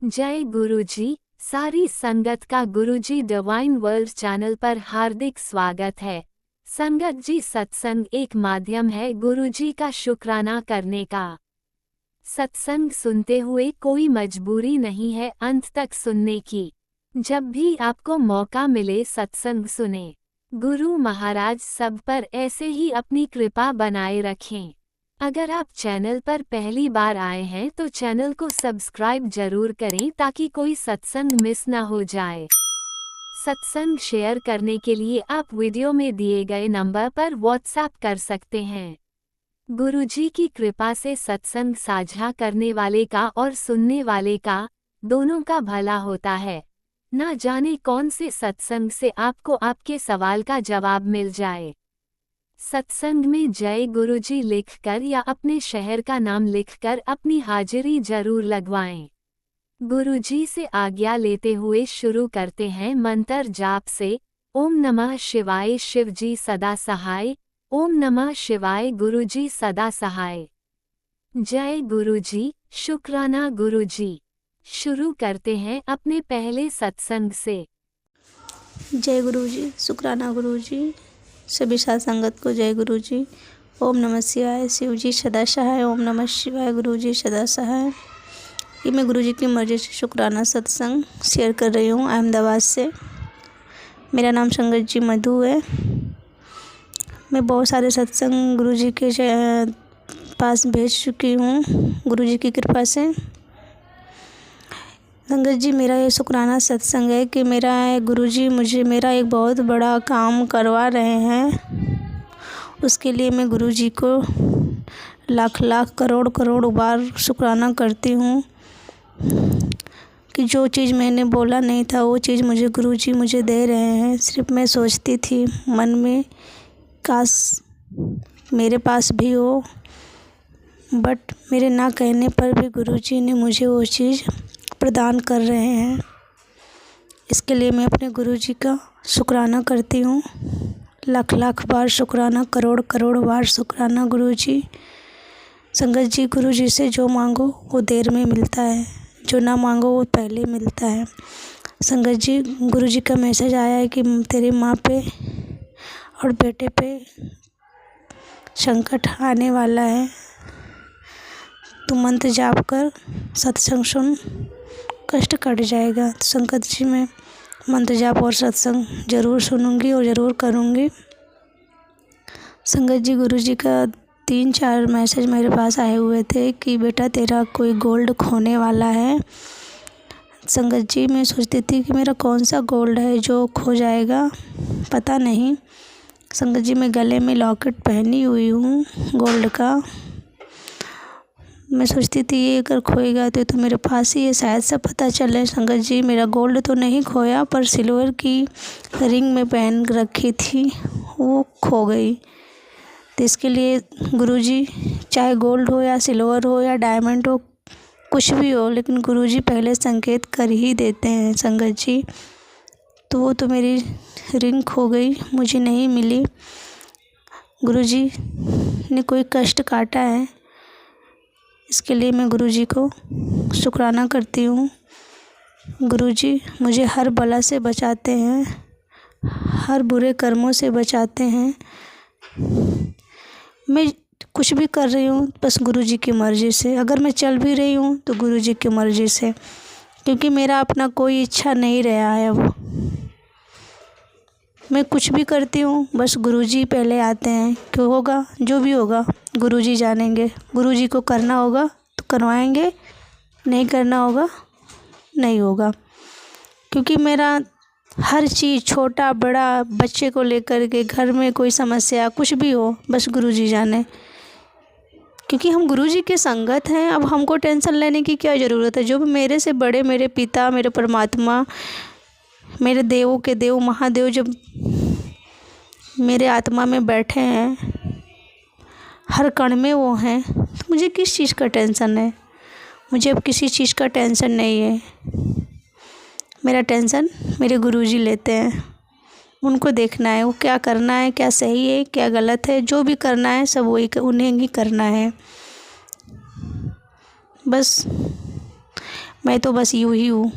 जय गुरुजी। सारी संगत का गुरुजी डिवाइन वर्ल्ड चैनल पर हार्दिक स्वागत है। संगत जी, सत्संग एक माध्यम है गुरुजी का शुक्राना करने का। सत्संग सुनते हुए कोई मजबूरी नहीं है अंत तक सुनने की। जब भी आपको मौका मिले सत्संग सुने। गुरु महाराज सब पर ऐसे ही अपनी कृपा बनाए रखें। अगर आप चैनल पर पहली बार आए हैं तो चैनल को सब्सक्राइब जरूर करें ताकि कोई सत्संग मिस ना हो जाए। सत्संग शेयर करने के लिए आप वीडियो में दिए गए नंबर पर व्हाट्सएप कर सकते हैं। गुरुजी की कृपा से सत्संग साझा करने वाले का और सुनने वाले का दोनों का भला होता है। ना जाने कौन से सत्संग से आपको आपके सवाल का जवाब मिल जाए। सत्संग में जय गुरुजी लिखकर या अपने शहर का नाम लिखकर अपनी हाजिरी जरूर लगवाएं। गुरुजी से आज्ञा लेते हुए शुरू करते हैं मंत्र जाप से। ओम नमः शिवाय शिवजी सदा सहाय। ओम नमः शिवाय गुरुजी सदा सहाय। जय गुरुजी, शुक्राना गुरुजी। शुरू करते हैं अपने पहले सत्संग से। जय गुरुजी, शुक्राना गुरुजी। सभी साथ संगत को जय गुरुजी। ओम नमः शिवाय शिवजी सदा सहाय। ओम नमः शिवाय गुरुजी सदा सहाय। ये मैं गुरुजी की मर्जी से शुक्राना सत्संग शेयर कर रही हूँ अहमदाबाद से। मेरा नाम संगत जी मधु है। मैं बहुत सारे सत्संग गुरुजी के पास भेज चुकी हूँ गुरुजी की कृपा से। संगत जी, मेरा ये शुक्राना सत्संग है कि गुरुजी मुझे मेरा एक बहुत बड़ा काम करवा रहे हैं। उसके लिए मैं गुरुजी को लाख लाख करोड़ करोड़ बार शुक्राना करती हूँ कि जो चीज़ मैंने बोला नहीं था वो चीज़ गुरुजी मुझे दे रहे हैं। सिर्फ मैं सोचती थी मन में काश मेरे पास भी हो, बट मेरे ना कहने पर भी गुरुजी ने मुझे वो चीज़ प्रदान कर रहे हैं। इसके लिए मैं अपने गुरुजी का शुक्राना करती हूँ। लाख लाख बार शुक्राना, करोड़ करोड़ बार शुक्राना गुरुजी। संगत जी, गुरुजी से जो मांगो वो देर में मिलता है, जो ना मांगो वो पहले मिलता है। संगत जी, गुरुजी का मैसेज आया है कि तेरी माँ पे और बेटे पे संकट आने वाला है। तू मंत्र जाप कर, सत्संग सुन, कष्ट कट जाएगा। तो संगत जी, मैं मंत्र जाप और सत्संग ज़रूर सुनूंगी और ज़रूर करूंगी। संगत जी, गुरुजी का 3-4 मैसेज मेरे पास आए हुए थे कि बेटा तेरा कोई गोल्ड खोने वाला है। संगत जी, मैं सोचती थी कि मेरा कौन सा गोल्ड है जो खो जाएगा, पता नहीं। संगत जी, मैं गले में लॉकेट पहनी हुई हूँ गोल्ड का। मैं सोचती थी ये अगर खोएगा तो मेरे पास ही है, शायद से पता चले। संगत जी, मेरा गोल्ड तो नहीं खोया पर सिल्वर की रिंग में पहन रखी थी वो खो गई। तो इसके लिए गुरुजी, चाहे गोल्ड हो या सिल्वर हो या डायमंड हो, कुछ भी हो, लेकिन गुरुजी पहले संकेत कर ही देते हैं। संगत जी, तो वो तो मेरी रिंग खो गई, मुझे नहीं मिली। गुरुजी ने कोई कष्ट काटा है, इसके लिए मैं गुरुजी को शुक्राना करती हूँ। गुरुजी मुझे हर बला से बचाते हैं, हर बुरे कर्मों से बचाते हैं। मैं कुछ भी कर रही हूँ बस गुरुजी की मर्ज़ी से। अगर मैं चल भी रही हूँ तो गुरुजी की मर्ज़ी से, क्योंकि मेरा अपना कोई इच्छा नहीं रहा है। वो मैं कुछ भी करती हूँ बस गुरुजी पहले आते हैं। क्यों होगा, जो भी होगा गुरुजी जानेंगे। गुरुजी को करना होगा तो करवाएंगे, नहीं करना होगा नहीं होगा। क्योंकि मेरा हर चीज़, छोटा बड़ा, बच्चे को लेकर के, घर में कोई समस्या कुछ भी हो, बस गुरुजी जाने। क्योंकि हम गुरुजी के संगत हैं, अब हमको टेंशन लेने की क्या ज़रूरत है। जो भी मेरे से बड़े, मेरे पिता, मेरे परमात्मा, मेरे देवों के देव महादेव जब मेरे आत्मा में बैठे हैं, हर कण में वो हैं, तो मुझे किस चीज़ का टेंशन है। मुझे अब किसी चीज़ का टेंशन नहीं है। मेरा टेंशन मेरे गुरुजी लेते हैं। उनको देखना है वो क्या करना है, क्या सही है क्या गलत है, जो भी करना है सब वही उन्हें ही करना है। बस मैं तो बस यूं ही हूँ,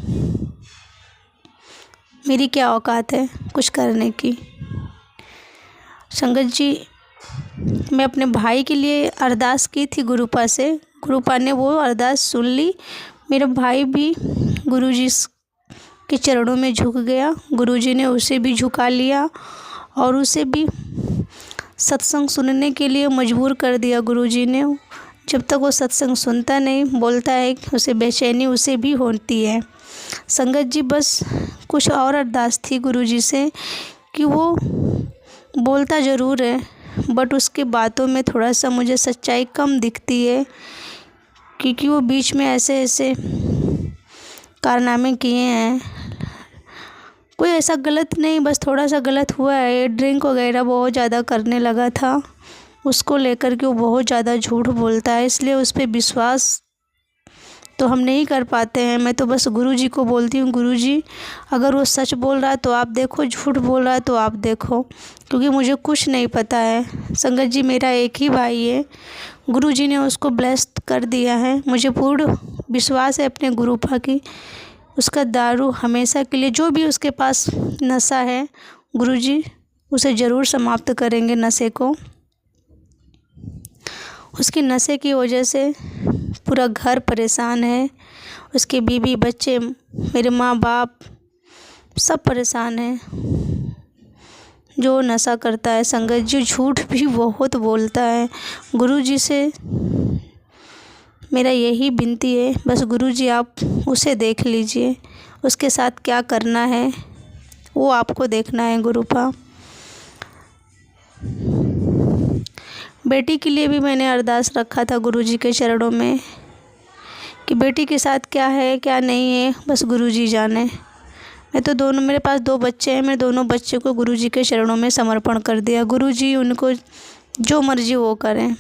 मेरी क्या औकात है कुछ करने की। संगत जी, मैं अपने भाई के लिए अरदास की थी गुरुपा से, गुरुपा ने वो अरदास सुन ली। मेरा भाई भी गुरुजी के चरणों में झुक गया, गुरुजी ने उसे भी झुका लिया और उसे भी सत्संग सुनने के लिए मजबूर कर दिया गुरुजी ने। जब तक वो सत्संग सुनता नहीं, बोलता है, उसे बेचैनी उसे भी होती है। संगत जी, बस कुछ और अरदास थी गुरुजी से कि वो बोलता ज़रूर है बट उसके बातों में थोड़ा सा मुझे सच्चाई कम दिखती है, क्योंकि वो बीच में ऐसे ऐसे कारनामे किए हैं। कोई ऐसा गलत नहीं, बस थोड़ा सा गलत हुआ है, ड्रिंक वगैरह बहुत ज़्यादा करने लगा था, उसको लेकर के वो बहुत ज़्यादा झूठ बोलता है, इसलिए उस पर विश्वास तो हम नहीं कर पाते हैं। मैं तो बस गुरुजी को बोलती हूँ, गुरुजी अगर वो सच बोल रहा है तो आप देखो, झूठ बोल रहा है तो आप देखो, क्योंकि मुझे कुछ नहीं पता है। संगत जी, मेरा एक ही भाई है, गुरुजी ने उसको ब्लेस्ड कर दिया है। मुझे पूर्ण विश्वास है अपने गुरुपा की, उसका दारू हमेशा के लिए, जो भी उसके पास नशा है, गुरुजी उसे ज़रूर समाप्त करेंगे नशे को। उसकी नशे की वजह से पूरा घर परेशान है, उसके बीवी बच्चे, मेरे माँ बाप सब परेशान हैं जो नशा करता है। संगत जी, झूठ भी बहुत बोलता है। गुरुजी से मेरा यही विनती है, बस गुरुजी आप उसे देख लीजिए, उसके साथ क्या करना है वो आपको देखना है गुरुपा। बेटी के लिए भी मैंने अरदास रखा था गुरुजी के चरणों में कि बेटी के साथ क्या है क्या नहीं है, बस गुरुजी जाने। मैं तो मेरे पास 2 बच्चे हैं, मैं दोनों बच्चे को गुरुजी के चरणों में समर्पण कर दिया। गुरुजी उनको जो मर्जी वो करें,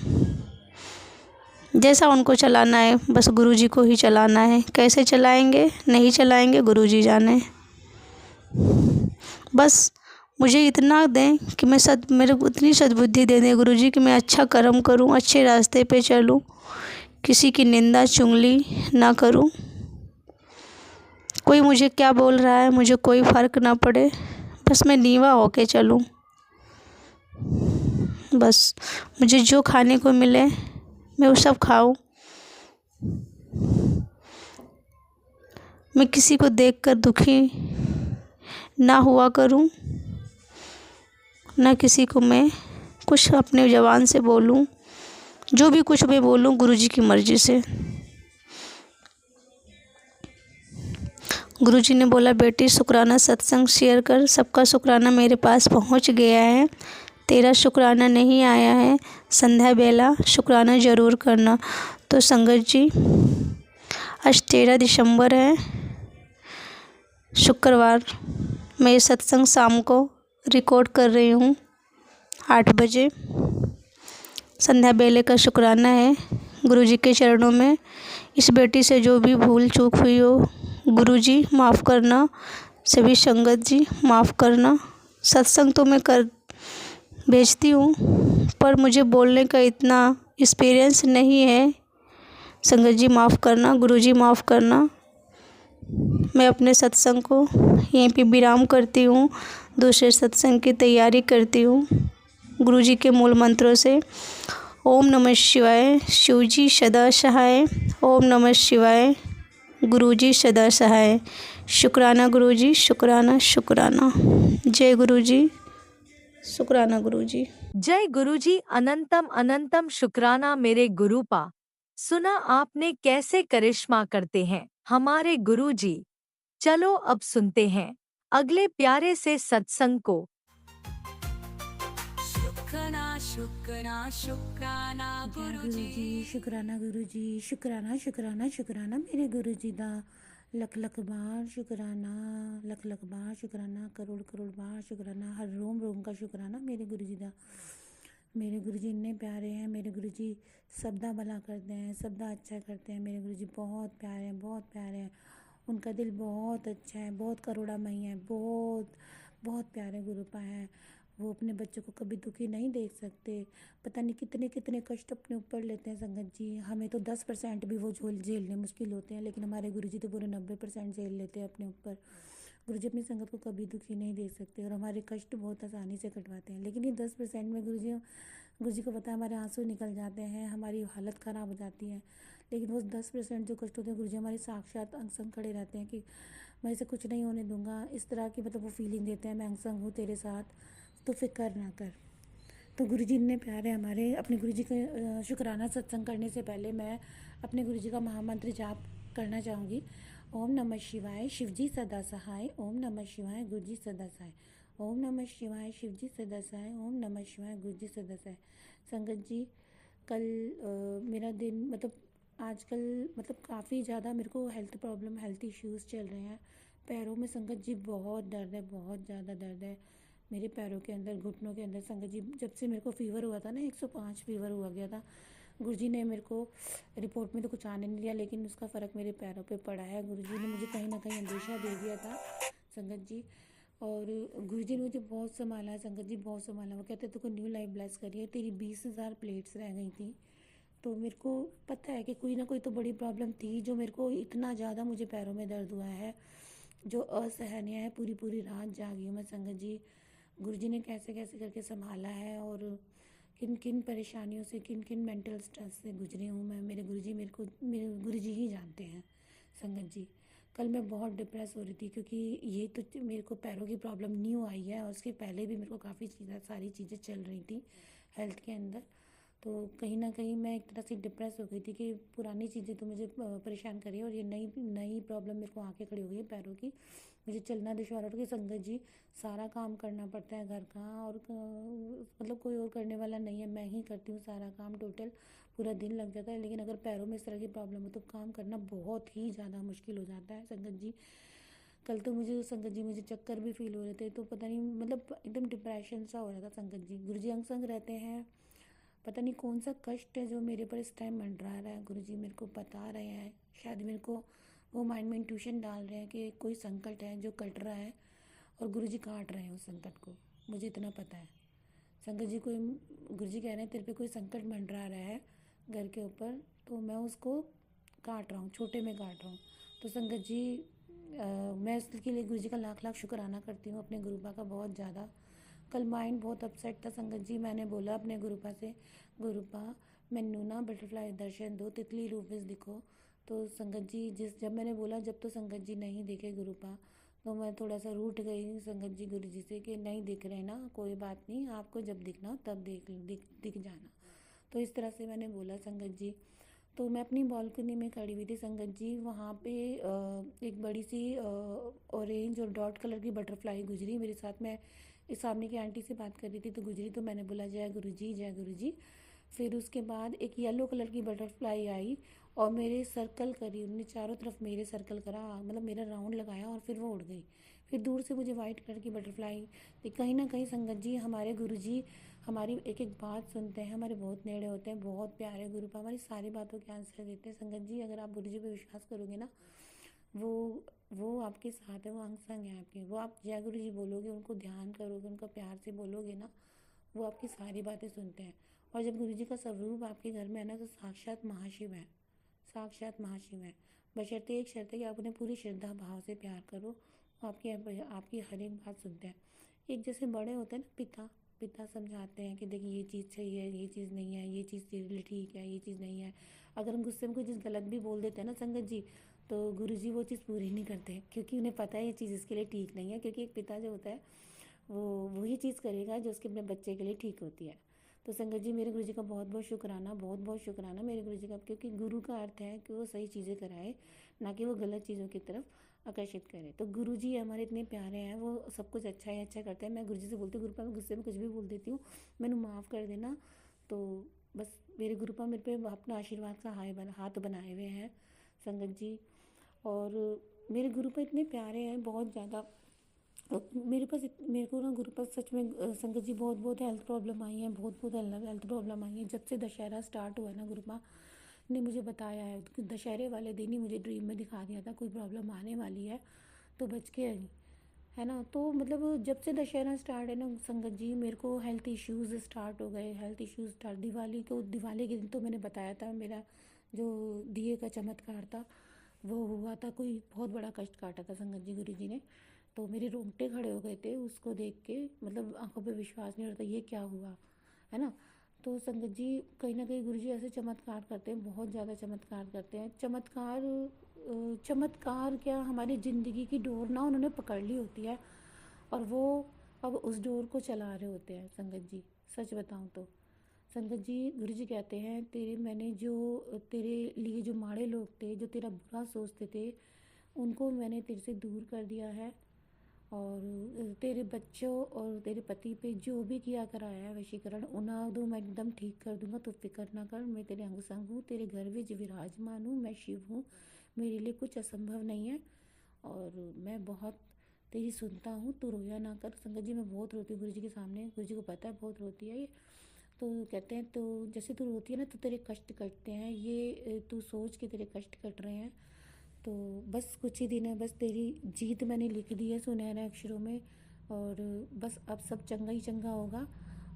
जैसा उनको चलाना है बस गुरुजी को ही चलाना है, कैसे चलाएंगे नहीं चलाएंगे गुरुजी जाने। बस मुझे इतना दें कि मेरे को इतनी सद्बुद्धि दे दें गुरुजी कि मैं अच्छा कर्म करूं, अच्छे रास्ते पे चलूं, किसी की निंदा चुगली ना करूं। कोई मुझे क्या बोल रहा है मुझे कोई फ़र्क ना पड़े, बस मैं नीवा होके चलूं। बस मुझे जो खाने को मिले मैं वो सब खाऊं, मैं किसी को देखकर दुखी ना हुआ करूं, ना किसी को मैं कुछ अपने ज़बान से बोलूं, जो भी कुछ मैं बोलूं गुरुजी की मर्ज़ी से। गुरुजी ने बोला, बेटी शुक्राना सत्संग शेयर कर, सबका शुक्राना मेरे पास पहुंच गया है, तेरा शुक्राना नहीं आया है, संध्या बेला शुक्राना ज़रूर करना। तो संगत जी, आज 13 दिसंबर है, शुक्रवार। मैं ये सत्संग शाम को रिकॉर्ड कर रही हूँ 8 बजे। संध्या बेले का शुक्राना है गुरुजी के चरणों में। इस बेटी से जो भी भूल चूक हुई हो गुरुजी माफ़ करना, सभी संगत जी माफ़ करना। सत्संग तो मैं कर भेजती हूँ पर मुझे बोलने का इतना एक्सपीरियंस नहीं है। संगत जी माफ़ करना, गुरुजी माफ़ करना। मैं अपने सत्संग को यहीं पे विराम करती हूँ, दूसरे सत्संग की तैयारी करती हूँ गुरुजी के मूल मंत्रों से। ओम नमः शिवाय, शिवजी सदा सहाय। ओम नमः शिवाय, गुरुजी सदा सहाय। शुक्राना गुरुजी, शुक्राना शुक्राना। जय गुरुजी, शुक्राना गुरुजी। जय गुरुजी, अनंतम अनंतम शुक्राना मेरे गुरुपा। सुना आपने कैसे करिश्मा करते हैं हमारे गुरुजी। चलो अब सुनते हैं अगले प्यारे से सत्संग को। शुक्राना शुक्राना शुक्राना गुरुजी, शुक्राना गुरुजी, शुक्राना शुक्राना शुक्राना मेरे गुरुजी दा। लख लख बार शुक्राना, लख लख बार शुक्राना, करोड़ करोड़ बार शुक्राना, हर रोम रोम का शुक्राना मेरे गुरुजी दा। मेरे गुरुजी इतने प्यारे हैं, मेरे गुरुजी सबदा भला करते हैं, सबदा अच्छा करते हैं। मेरे गुरुजी बहुत प्यारे हैं, बहुत प्यारे हैं। उनका दिल बहुत अच्छा है, बहुत करुणामयी है, बहुत बहुत प्यारे गुरुपा हैं। वो अपने बच्चों को कभी दुखी नहीं देख सकते। पता नहीं कितने कितने कष्ट अपने ऊपर लेते हैं संगत जी। हमें तो 10% भी वो झेलने मुश्किल होते हैं, लेकिन हमारे गुरुजी तो पूरे 90% झेल लेते हैं अपने ऊपर। गुरुजी अपनी संगत को कभी दुखी नहीं देख सकते और हमारे कष्ट बहुत आसानी से कटवाते हैं। लेकिन ये 10% में गुरुजी को पता है हमारे आंसू निकल जाते हैं, हमारी हालत ख़राब हो जाती है। लेकिन वो 10% जो कष्ट होते हैं, गुरुजी हमारे साक्षात अंग संग खड़े रहते हैं कि मैं इसे कुछ नहीं होने दूंगा। इस तरह की मतलब वो फीलिंग देते हैं, मैं अंग संग हूँ तेरे साथ, तो फिक्र ना कर। तो गुरुजी इतने प्यारे हमारे। अपने गुरुजी का शुक्राना सत्संग करने से पहले मैं अपने गुरुजी का महामंत्र जाप करना चाहूँगी। ओम नमः शिवाय शिवजी सदा सहाय, ओम नमः शिवाय गुरुजी सदा सहाय, ओम नमः शिवाय शिवजी सदा सहाय, ओम नमः शिवाय गुरुजी सदा सहाय। संगत जी, कल मेरा दिन मतलब आजकल मतलब काफ़ी ज़्यादा मेरे को हेल्थ इश्यूज़ चल रहे हैं। पैरों में संगत जी बहुत दर्द है, बहुत ज़्यादा दर्द है मेरे पैरों के अंदर, घुटनों के अंदर। संगत जी, जब से मेरे को फ़ीवर हुआ था ना, 105 फ़ीवर हुआ गया था। गुरुजी ने मेरे को रिपोर्ट में तो कुछ आने नहीं दिया, लेकिन उसका फ़र्क मेरे पैरों पे पड़ा है। गुरुजी ने मुझे कहीं ना कहीं अंदेशा दे दिया था संगत जी। और गुरुजी ने मुझे बहुत संभाला है संगत जी, बहुत संभाला। वो कहते तो को न्यू लाइफ ब्लेस करिए, तेरी 20,000 प्लेट्स रह गई थी। तो मेरे को पता है कि कोई ना कोई तो बड़ी प्रॉब्लम थी जो मेरे को इतना ज़्यादा मुझे पैरों में दर्द हुआ है, जो असहनीय है। पूरी पूरी रात जागी हूँ मैं संगत जी। गुरुजी ने कैसे कैसे करके संभाला है और किन किन परेशानियों से, किन किन मेंटल स्ट्रेस से गुजरी हूँ मैं। मेरे गुरुजी ही जानते हैं संगत जी। कल मैं बहुत डिप्रेस हो रही थी, क्योंकि ये तो मेरे को पैरों की प्रॉब्लम न्यू आई है, और उसके पहले भी मेरे को काफ़ी सारी चीज़ें चल रही थी हेल्थ के अंदर। तो कहीं ना कहीं मैं एक तरह से डिप्रेस हो गई थी कि पुरानी चीज़ें तो मुझे परेशान करी, और ये नई नई प्रॉब्लम मेरे को आके खड़ी हो गई है पैरों की। मुझे चलना दुश्वार हो रहा है कि संगत जी सारा काम करना पड़ता है घर का, और मतलब कोई और करने वाला नहीं है, मैं ही करती हूँ सारा काम टोटल। पूरा दिन लग जाता है, लेकिन अगर पैरों में इस तरह की प्रॉब्लम हो तो काम करना बहुत ही ज़्यादा मुश्किल हो जाता है संगत जी। कल तो मुझे संगत जी मुझे चक्कर भी फील हो रहे थे, तो पता नहीं मतलब एकदम डिप्रेशन सा हो रहा था संगत जी। गुरुजी अंग संग रहते हैं, पता नहीं कौन सा कष्ट है जो मेरे पर इस टाइम मंडरा रहा है। गुरुजी मेरे को बता रहे हैं, शायद मेरे को वो माइंड में इंट्यूशन डाल रहे हैं कि कोई संकट है जो कट रहा है, और गुरुजी काट रहे हैं उस संकट को। मुझे इतना पता है संकट जी, कोई गुरुजी कह रहे हैं तेरे पे कोई संकट मंडरा रहा है घर के ऊपर, तो मैं उसको काट रहा हूँ, छोटे में काट रहा हूँ। तो संगत जी मैं इसके लिए गुरुजी का लाख लाख शुक्राना करती हूँ, अपने गुरुपा का बहुत ज़्यादा। कल माइंड बहुत अपसेट था संगत जी। मैंने बोला अपने गुरुपा से, गुरुपा मैनू ना बटरफ्लाई दर्शन दो, तितली रूप में दिखो। तो संगत जी जब मैंने बोला, जब तो संगत जी नहीं दिखे गुरुपा, तो मैं थोड़ा सा रूठ गई संगत जी गुरु जी से कि नहीं दिख रहे ना, कोई बात नहीं, आपको जब दिखना हो तब दिख जाना। तो इस तरह से मैंने बोला संगत जी। तो मैं अपनी बालकनी में खड़ी हुई थी संगत जी, वहाँ पे एक बड़ी सी ऑरेंज और डॉट कलर की बटरफ्लाई गुजरी मेरे साथ। मैं इस सामने की आंटी से बात कर रही थी तो गुजरी, तो मैंने बोला जय गुरु जी, जय गुरु जी। फिर उसके बाद एक येलो कलर की बटरफ्लाई आई और मेरे सर्कल करी, उन्होंने चारों तरफ मेरे सर्कल करा, मतलब मेरा राउंड लगाया, और फिर वो उड़ गई। फिर दूर से मुझे वाइट कलर की बटरफ्लाई। तो कहीं ना कहीं संगत जी हमारे गुरुजी हमारी एक एक बात सुनते हैं, हमारे बहुत नेड़े होते हैं, बहुत प्यारे गुरुपा हमारी सारी बातों के आंसर देते हैं संगत जी। अगर आप गुरुजी पे विश्वास करोगे ना, वो आपके साथ है, वो अंग संग है आपके। वो आप जय गुरु जी बोलोगे, उनको ध्यान करोगे, उनका प्यार से बोलोगे ना, वो आपकी सारी बातें सुनते हैं। और जब गुरु जी का स्वरूप आपके घर में है ना, तो साक्षात महाशिव है, साक्षात महाशिव है। बशर्ते एक शर्त है कि आप उन्हें पूरी श्रद्धा भाव से प्यार करो, वो आपकी हर एक बात सुनते हैं। एक जैसे बड़े होते हैं ना, पिता पिता समझाते हैं कि देखिए ये चीज़ सही है, ये चीज़ नहीं है, ये चीज़ तेरे लिए ठीक है, ये चीज़ नहीं है। अगर हम गुस्से में कोई चीज़ गलत भी बोल देते हैं ना संगत जी, तो गुरुजी वो चीज़ पूरी नहीं करते, क्योंकि उन्हें पता है ये चीज़ इसके लिए ठीक नहीं है। क्योंकि एक पिता जो होता है वो वही चीज़ करेगा जो उसके अपने बच्चे के लिए ठीक होती है। तो संगत जी मेरे गुरुजी का बहुत बहुत शुक्राना, बहुत बहुत शुक्राना मेरे गुरुजी का, क्योंकि गुरु का अर्थ है कि वो सही चीज़ें कराए, ना कि वो गलत चीज़ों की तरफ आकर्षित करे। तो गुरुजी हमारे इतने प्यारे हैं, वो सब कुछ अच्छा ही अच्छा करते हैं। मैं गुरुजी से बोलती हूँ, गुरुपा मैं गुस्से में कुछ भी बोल देती हूँ, मैंने माफ़ कर देना। तो बस मेरे गुरुपा मेरे पे अपना आशीर्वाद का हाथ बनाए हुए हैं संगत जी। और मेरे गुरुपा इतने प्यारे हैं, बहुत ज़्यादा। मेरे को ना गुरुपा सच में संगत जी बहुत बहुत हेल्थ प्रॉब्लम आई है, बहुत बहुत हेल्थ प्रॉब्लम आई है। जब से दशहरा स्टार्ट हुआ है ना, गुरुपा ने मुझे बताया है कि दशहरे वाले दिन ही मुझे ड्रीम में दिखा दिया था कोई प्रॉब्लम आने वाली है, तो बच के आई है ना। तो मतलब जब से दशहरा स्टार्ट है ना संगत जी, मेरे को हेल्थ इश्यूज़ स्टार्ट हो गए, हेल्थ इश्यूज़ स्टार्ट। दिवाली के दिन तो मैंने बताया था, मेरा जो दिए का चमत्कार था वो हुआ था, कोई बहुत बड़ा कष्ट काटा था संगत जी गुरु जी ने। तो मेरे रोंगटे खड़े हो गए थे उसको देख के, मतलब आंखों पे विश्वास नहीं हो रहा था ये क्या हुआ, है ना। तो संगत जी कहीं ना कहीं गुरु जी ऐसे चमत्कार करते हैं, बहुत ज़्यादा चमत्कार करते हैं। चमत्कार क्या, हमारी ज़िंदगी की डोर ना उन्होंने पकड़ ली होती है और वो अब उस डोर को चला रहे होते हैं संगत जी। सच बताऊं तो संगत जी गुरु जी कहते हैं, तेरे लिए जो माड़े लोग थे, जो तेरा बुरा सोचते थे, उनको मैंने तेरे से दूर कर दिया है। और तेरे बच्चों और तेरे पति पे जो भी किया कराया है वशीकरण, उन्हें दो मैं एकदम ठीक कर दूंगा, तो फिक्र ना कर। मैं तेरे अंग संग हूँ, तेरे घर में विराजमान हूँ, मैं शिव हूँ, मेरे लिए कुछ असंभव नहीं है और मैं बहुत तेरी सुनता हूँ, तू रोया ना कर। संगत जी मैं बहुत रोती हूँ गुरु जी के सामने, गुरु जी को पता है बहुत रोती है ये। तो कहते हैं तो जैसे तू रोती है ना तो तेरे कष्ट कटते हैं, ये तू सोच के तेरे कष्ट कट रहे हैं। तो बस कुछ ही दिन है, बस तेरी जीत मैंने लिख दी है सुनहरे अक्षरों में। और बस अब सब चंगा ही चंगा होगा।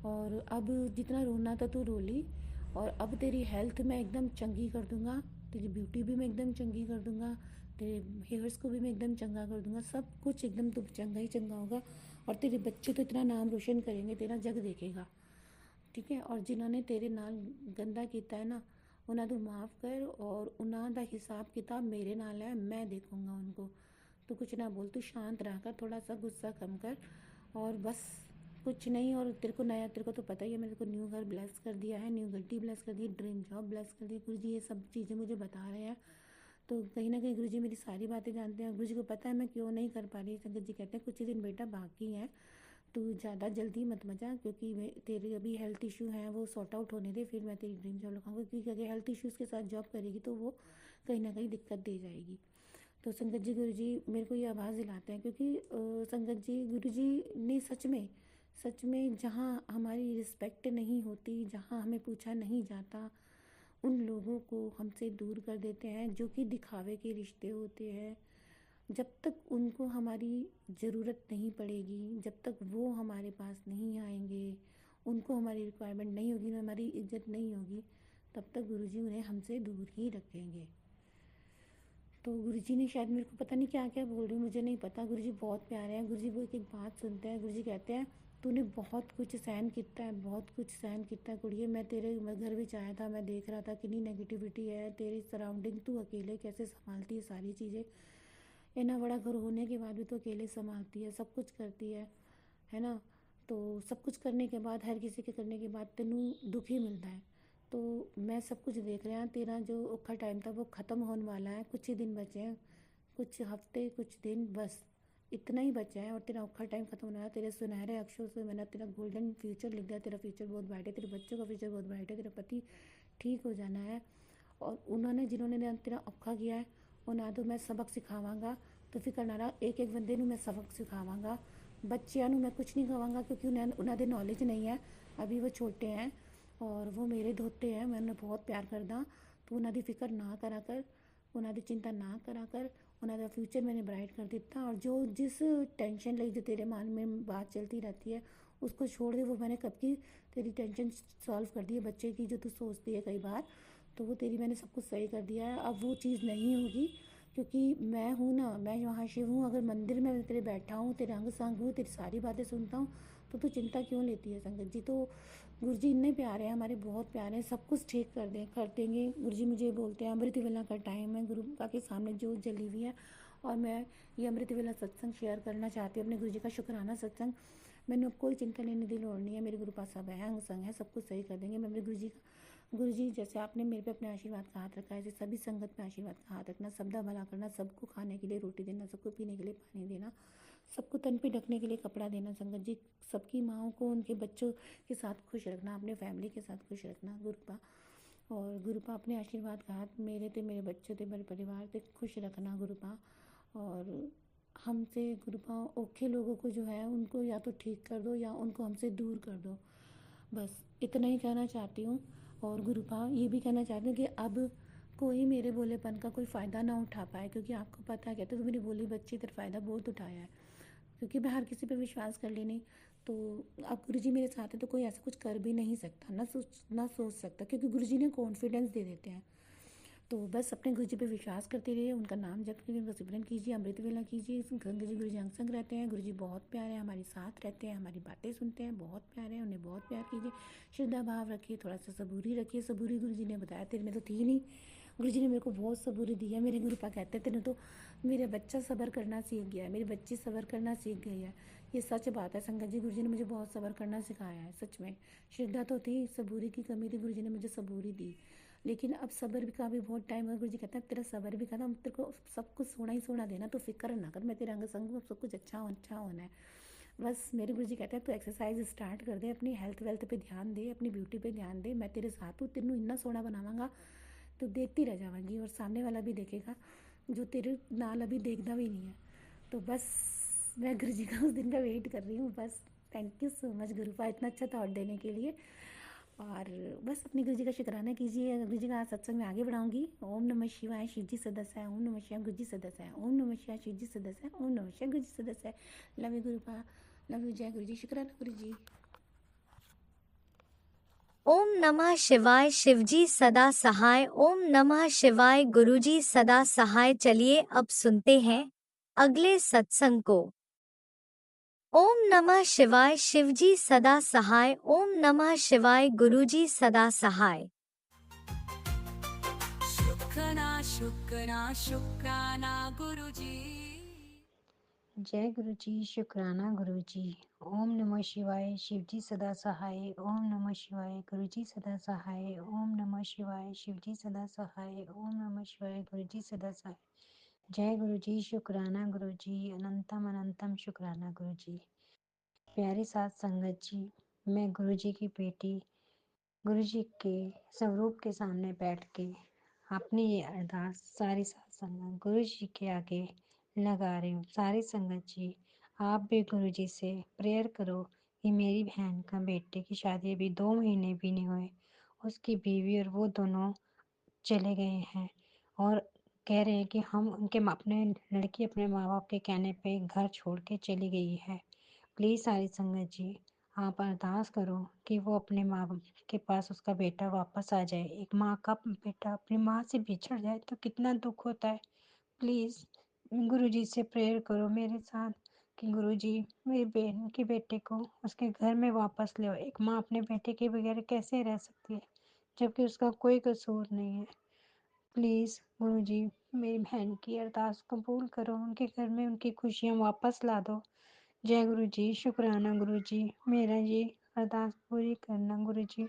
और अब जितना रोना था तू रो ली, और अब तेरी हेल्थ मैं एकदम चंगी कर दूंगा, तेरी ब्यूटी भी मैं एकदम चंगी कर दूंगा, तेरे हेयर्स को भी मैं एकदम चंगा कर दूंगा, सब कुछ एकदम तो चंगा ही चंगा होगा। और तेरे बच्चे तो इतना नाम रोशन करेंगे, तेरा जग देखेगा, ठीक है। और जिन्होंने तेरे नाल गंदा किया है ना, उन्हें तू माफ़ कर, और उन्हों का हिसाब किताब मेरे नाल है, मैं देखूंगा उनको। तू कुछ ना बोल, तू शांत रह कर, थोड़ा सा गुस्सा कम कर, और बस कुछ नहीं। और तेरे को तो पता ही है, मेरे को न्यू घर ब्लेस कर दिया है, न्यू गड्डी ब्लेस कर दी, ड्रीम जॉब ब्लेस कर दी। गुरु जी ये सब चीज़ें मुझे बता रहे हैं, तो कहीं ना कहीं गुरु जी मेरी सारी बातें जानते हैं। गुरु जी को पता है मैं क्यों नहीं कर पा रही। संगत जी कहते हैं कुछ ही दिन बेटा बाकी हैं, तू ज़्यादा जल्दी मत मचा, क्योंकि तेरे अभी हेल्थ इशू हैं वो सॉर्ट आउट होने दे, फिर मैं तेरी ड्रीम जॉब लगाऊंगी। क्योंकि अगर हेल्थ इश्यूज़ के साथ जॉब करेगी तो वो कहीं ना कहीं दिक्कत दे जाएगी। तो संगत जी गुरु जी मेरे को ये आवाज़ दिलाते हैं, क्योंकि संगत जी गुरु जी ने सच में जहाँ हमारी रिस्पेक्ट नहीं होती, जहाँ हमें पूछा नहीं जाता, उन लोगों को हमसे दूर कर देते हैं, जो कि दिखावे के रिश्ते होते हैं। जब तक उनको हमारी ज़रूरत नहीं पड़ेगी, जब तक वो हमारे पास नहीं आएंगे, उनको हमारी रिक्वायरमेंट नहीं होगी, हमारी इज्जत नहीं होगी, तब तक गुरुजी उन्हें हमसे दूर ही रखेंगे। तो गुरुजी ने शायद, मेरे को पता नहीं क्या क्या बोल रही हूँ, मुझे नहीं पता। गुरुजी बहुत प्यारे हैं। गुरुजी वो एक बात सुनते हैं। गुरुजी कहते हैं तूने बहुत कुछ सहन किया है, बहुत कुछ सहन किया है कुड़िए। मैं तेरे घर में आया था, मैं देख रहा था कितनी नेगेटिविटी है तेरी सराउंडिंग, तू अकेले कैसे संभालती है सारी चीज़ें। इतना बड़ा घर होने के बाद भी तो अकेले संभालती है, सब कुछ करती है ना। तो सब कुछ करने के बाद, हर किसी के करने के बाद तेनू दुख ही मिलता है। तो मैं सब कुछ देख रहा, तेरा जो औखा टाइम था वो ख़त्म होने वाला है, कुछ ही दिन बचे हैं, कुछ हफ्ते कुछ दिन, बस इतना ही बचा है और तेरा औखा टाइम ख़त्म होना है। तेरे सुनहरे अक्षरों से मैंने तेरा गोल्डन फ्यूचर लिख दिया। तेरा फ्यूचर बहुत ब्राइट है, तेरे बच्चों का फ्यूचर बहुत ब्राइट है, तेरा पति ठीक हो जाना है। और जिन्होंने तेरा औखा किया है उन्हें तो मैं सबक सिखावांगा। तो फिक्र ना रहा, एक एक बंदे मैं सबक सिखावांगा। बच्चों मैं कुछ नहीं कहांगा, क्योंकि उन्हें नॉलेज नहीं है, अभी वो छोटे हैं और वो मेरे धोते हैं, मैं उन्हें बहुत प्यार करदा। तो उन्हें फिक्र ना करा कर, उन्हें चिंता ना करा कर, उन्हें फ्यूचर मैंने ब्राइट कर दिता। और जो जिस टेंशन लगी, जो तेरे मन में बात चलती रहती है उसको छोड़ दे। वो मैंने कब की तेरी टेंशन सॉल्व कर दी है, बच्चे की जो तू सोचती है कई बार, तो वो तेरी मैंने सब कुछ सही कर दिया है। अब वो चीज़ नहीं होगी, क्योंकि मैं हूँ ना, मैं वहाँ शिव हूँ। अगर मंदिर में तेरे बैठा हूँ, तेरे अंग संग हूँ, तेरी सारी बातें सुनता हूँ, तो तू चिंता क्यों लेती है संगत जी। तो गुरु जी इतने प्यारे हैं, हमारे बहुत प्यारे हैं, सब कुछ ठीक कर देंगे। गुरु जी मुझे बोलते हैं अमृत वेला का टाइम है, गुरु के सामने जो जली हुई है, और मैं ये अमृत वेला सत्संग शेयर करना चाहती हूँ, अपने गुरु जी का शुक्राना सत्संग। मैंने अब कोई चिंता लेने की लोड़ नहीं है, मेरे गुरु पास सब है, अंग संग है, सब कुछ सही कर देंगे। मैं अपने गुरु जी जैसे आपने मेरे पे अपने आशीर्वाद का हाथ रखा है, ऐसे सभी संगत में आशीर्वाद का हाथ रखना, सबका भला करना, सबको खाने के लिए रोटी देना, सबको पीने के लिए पानी देना, सबको तन पे ढकने के लिए कपड़ा देना। संगत जी सबकी माँओं को उनके बच्चों के साथ खुश रखना, अपने फैमिली के साथ खुश रखना गुरुपा। और गुरुपा अपने आशीर्वाद का हाथ मेरे ते, मेरे बच्चों ते, मेरे परिवार ते खुश रखना गुरुपा। और हमसे गुरुपा औखे लोगों को जो है उनको या तो ठीक कर दो या उनको हमसे दूर कर दो, बस इतना ही कहना चाहती हूँ। और गुरुपा ये भी कहना चाहती हूँ कि अब कोई मेरे बोलेपन का कोई फ़ायदा ना उठा पाए, क्योंकि आपको पता है, कहते तो मेरी बोली बच्ची तेरा फ़ायदा बहुत उठाया है। क्योंकि मैं हर किसी पे विश्वास कर ली नहीं। तो अब गुरुजी मेरे साथ है तो कोई ऐसा कुछ कर भी नहीं सकता, ना सोच सकता, क्योंकि गुरुजी ने कॉन्फिडेंस दे देते हैं। तो बस अपने गुरुजी पे विश्वास करते रहिए, उनका नाम जप कीजिए, उनका सिमरन कीजिए, अमृत वेला कीजिए। गुरुजी अंग संग रहते हैं, गुरुजी बहुत प्यारे हैं, हमारे साथ रहते हैं, हमारी बातें सुनते हैं, बहुत प्यारे हैं, उन्हें बहुत प्यार कीजिए। श्रद्धा भाव रखिए, थोड़ा सा सबूरी रखिए। सबूरी गुरुजी ने बताया तेरे में तो थी नहीं, गुरुजी ने मेरे को बहुत सबूरी दी है। मेरे गुरुपा कहते हैं तेरे तो मेरा बच्चा सब्र करना सीख गया है, मेरी बच्ची सब्र करना सीख गई है। ये सच बात है संगत जी, गुरुजी ने मुझे बहुत सब्र करना सिखाया है सच में। श्रद्धा तो थी, सबूरी की कमी थी, गुरुजी ने मुझे सबूरी दी। लेकिन अब सब्र का भी बहुत टाइम है। गुरुजी कहते हैं तेरा सब्र भी खत्म, तेरे को सब कुछ सोना ही सोना देना, तो फिक्र ना कर, मैं तेरे अंग संग हूँ, अब सब कुछ अच्छा होना है। बस मेरे गुरुजी कहते हैं तू एक्सरसाइज स्टार्ट कर दे, अपनी हेल्थ वेल्थ पे ध्यान दे, अपनी ब्यूटी पे ध्यान दे, मैं तेरे साथ हूँ, तेनू इन्ना सोना बनावांगा तो देखती रह जावांगी, और सामने वाला भी देखेगा जो तेरे नाल अभी देखता भी नहीं है। तो बस मैं गुरुजी का उस दिन का वेट कर रही हूँ बस। थैंक यू सो मच गुरुपा, इतना अच्छा थॉट देने के लिए। और बस अपने गुरुजी का शुक्राना कीजिए। गुरुजी का सत्संग में आगे बढ़ाऊंगी। ओम नमः शिवाय, शिव जी सदस्य है। ओम नमः शिवाय, गुरुजी सदस्य है। ओम नमः शिवाय, शिव जी सदस्य है। ओम नमः शिवाय, गुरुजी सदस्य है। लव यू गुरुपा, लव यू, जय गुरुजी, शुक्राना गुरुजी। ओम नमः शिवाय, शिवजी सदा सहाय। ओम नमः शिवाय, गुरुजी सदा सहाय। चलिए अब सुनते हैं अगले सत्संग को। ओम नमः शिवाय, शिवजी सदा सहाय। ओम नमः शिवाय, गुरुजी सदा सहाय। शुक्राना शुक्राना गुरुजी। जय गुरु जी, शुक्राना गुरु जी। ओम नमः शिवाय, शिव जी सदा सहाय। ओम नमः शिवाय, गुरु जी सदा सहाय। ओम नमः शिवाय, शिव जी सदा सहाय। ओम नमः शिवाय, गुरु जी सदा सहाय। जय गुरु जी, शुक्राना गुरु जी, अनंतम अनंतम शुक्राना गुरु जी। प्यारी साथ संगत जी, मैं गुरु जी की बेटी गुरु जी के स्वरूप के सामने बैठ के अपनी ये अरदास सारी साथ संगत गुरु जी के आगे लगा रही हूँ। सारी संगत जी, आप भी गुरु जी से प्रेयर करो कि मेरी बहन का बेटे की शादी अभी 2 महीने भी नहीं हुए, उसकी बीवी और वो दोनों चले गए हैं और कह रहे हैं कि हम अपने लड़की अपने माँ बाप के कहने पे घर छोड़ के चली गई है। प्लीज़ सारी संगत जी, आप अरदास करो कि वो अपने माँ बाप के पास उसका बेटा वापस आ जाए। एक माँ का बेटा अपनी माँ से बिछड़ जाए तो कितना दुख होता है। प्लीज़ गुरुजी से प्रेयर करो मेरे साथ कि गुरुजी मेरी बहन के बेटे को उसके घर में वापस ले आओ। एक माँ अपने बेटे के बगैर कैसे रह सकती है जबकि उसका कोई कसूर नहीं है। प्लीज़ गुरुजी मेरी बहन की अरदास कबूल करो, उनके घर में उनकी खुशियाँ वापस ला दो। जय गुरु जी, शुक्राना गुरु जी, मेरा ये अरदास पूरी करना गुरु जी।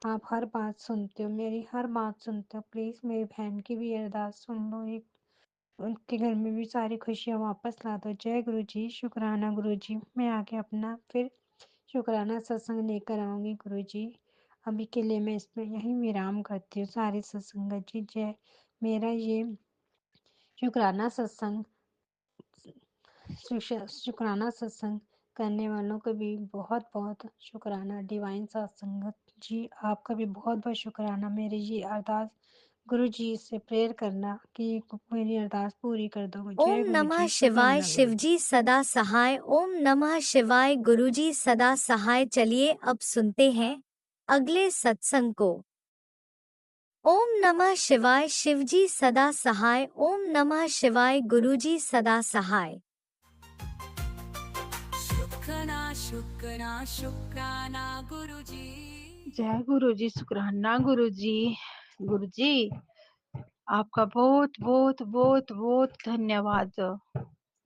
आप हर बात सुनते हो, मेरी हर बात सुनते हो। प्लीज़ मेरी बहन की भी अरदास सुन लो, एक उनके घर में भी सारी खुशियाँ वापस ला दो। जय गुरु जी, शुक्राना गुरु जी। मैं आगे अपना फिर शुक्राना सत्संग लेकर आऊँगी गुरु जी। अभी के लिए मैं इसमें यहीं विराम करती हूँ। सारी सत्संगत जी, जय। मेरा ये शुक्राना सत्संग शुक्राना सत्संग करने वालों को भी बहुत बहुत शुक्राना। डिवाइन सत्संगत जी, आपका भी बहुत बहुत शुक्राना। मेरी ये अरदास गुरु जी से प्रेयर करना कि मेरी अरदास पूरी कर दो। ओम जय गुरु नमः जी, शिवाय, शुक्राना गुरु जी। शिवजी सदा सहाय। ओम नमः शिवाय, गुरुजी सदा सहाय। चलिए अब सुनते हैं अगले सत्संग को। ओम नमः शिवाय, शिवजी सदा सहाय। ओम नमः शिवाय, गुरुजी सदा सहाय। शुक्राना गुरुजी। जय गुरु जी, शुक्राना गुरु जी। गुरु जी, आपका बहुत बहुत बहुत बहुत धन्यवाद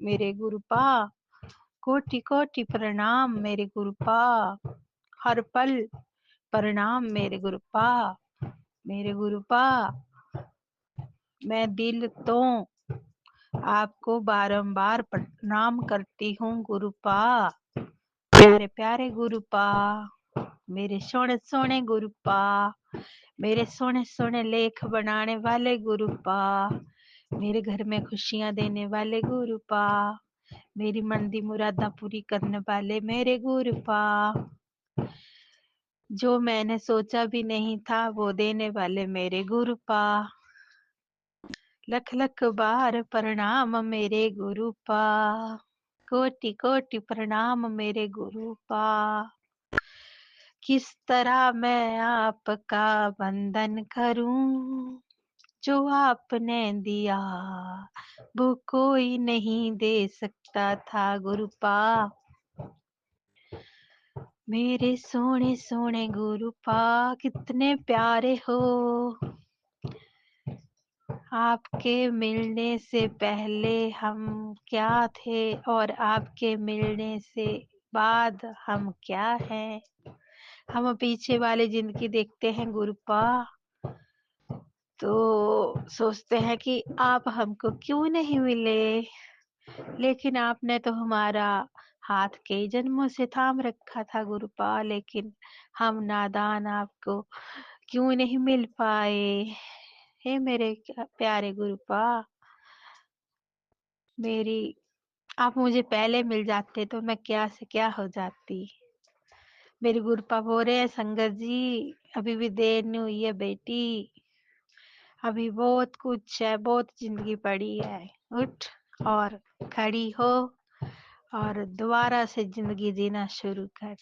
मेरे गुरुपा। कोटि कोटि प्रणाम मेरे गुरुपा। हर पल प्रणाम मेरे गुरुपा। मेरे गुरुपा, मैं दिल तो आपको बारंबार प्रणाम करती हूँ गुरुपा। प्यारे प्यारे गुरुपा, मेरे सोने सोने गुरुपा, मेरे सोने सोने लेख बनाने वाले गुरुपा, मेरे घर में खुशियां देने वाले गुरुपा, मेरी मन दी मुरादा पूरी करने वाले मेरे गुरुपा, जो मैंने सोचा भी नहीं था वो देने वाले मेरे गुरुपा। लख लख बार प्रणाम मेरे गुरुपा। कोटि कोटि प्रणाम मेरे गुरुपा। किस तरह मैं आपका वंदन करूं, जो आपने दिया वो कोई नहीं दे सकता था गुरुपा। मेरे सोने सोने गुरुपा कितने प्यारे हो, आपके मिलने से पहले हम क्या थे और आपके मिलने से बाद हम क्या हैं। हम पीछे वाली जिंदगी देखते हैं गुरुपा, तो सोचते हैं कि आप हमको क्यों नहीं मिले, लेकिन आपने तो हमारा हाथ कई जन्मों से थाम रखा था गुरुपा, लेकिन हम नादान आपको क्यों नहीं मिल पाए। हे मेरे प्यारे गुरुपा, मेरी आप मुझे पहले मिल जाते तो मैं क्या से क्या हो जाती। मेरे गुरुपा बोल रहे हैं, संगत जी अभी भी देर नहीं हुई है बेटी, अभी बहुत कुछ है, बहुत जिंदगी पड़ी है। उठ और खड़ी हो और दोबारा से जिंदगी जीना शुरू कर।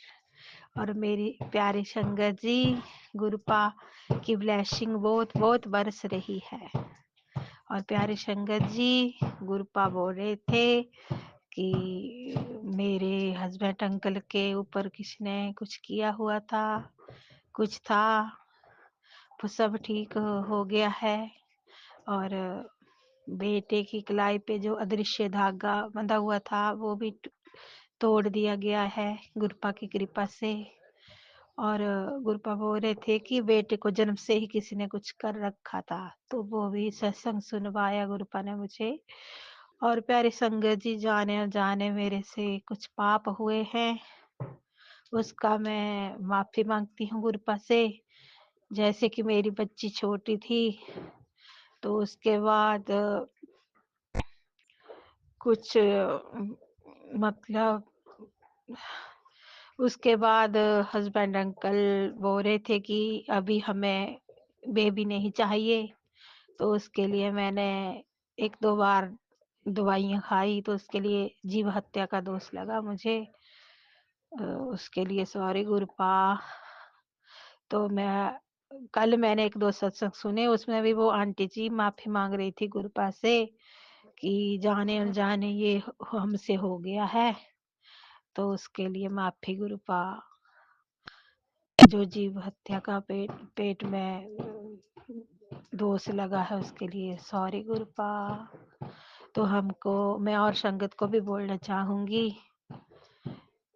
और मेरी प्यारी संगत जी, गुरुपा की ब्लेसिंग बहुत बहुत बरस रही है। और प्यारी संगत जी, गुरुपा बोल रहे थे कि मेरे हस्बैंड अंकल के ऊपर किसी ने कुछ किया हुआ था, कुछ था, वो सब ठीक हो गया है। और बेटे की कलाई पे जो अदृश्य धागा बंधा हुआ था वो भी तोड़ दिया गया है गुरुपा की कृपा से। और गुरुपा बोल रहे थे कि बेटे को जन्म से ही किसी ने कुछ कर रखा था, तो वो भी सत्संग सुनवाया गुरुपा ने मुझे। और प्यारे संगत जी, जाने अनजाने मेरे से कुछ पाप हुए हैं, उसका मैं माफी मांगती हूँ गुरुपा से। जैसे कि मेरी बच्ची छोटी थी तो उसके बाद कुछ मतलब उसके बाद हस्बैंड अंकल बोल रहे थे कि अभी हमें बेबी नहीं चाहिए, तो उसके लिए मैंने एक दो बार दवाइयाँ खाई, तो उसके लिए जीव हत्या का दोष लगा मुझे। उसके लिए सॉरी गुरुपा। तो कल मैंने एक दो सत्संग सुने, उसमें भी वो आंटी जी माफी मांग रही थी गुरुपा से कि जाने अनजाने ये हमसे हो गया है, तो उसके लिए माफी गुरुपा। जो जीव हत्या का पेट में दोष लगा है उसके लिए सॉरी गुरुपा। तो हमको, मैं और संगत को भी बोलना चाहूंगी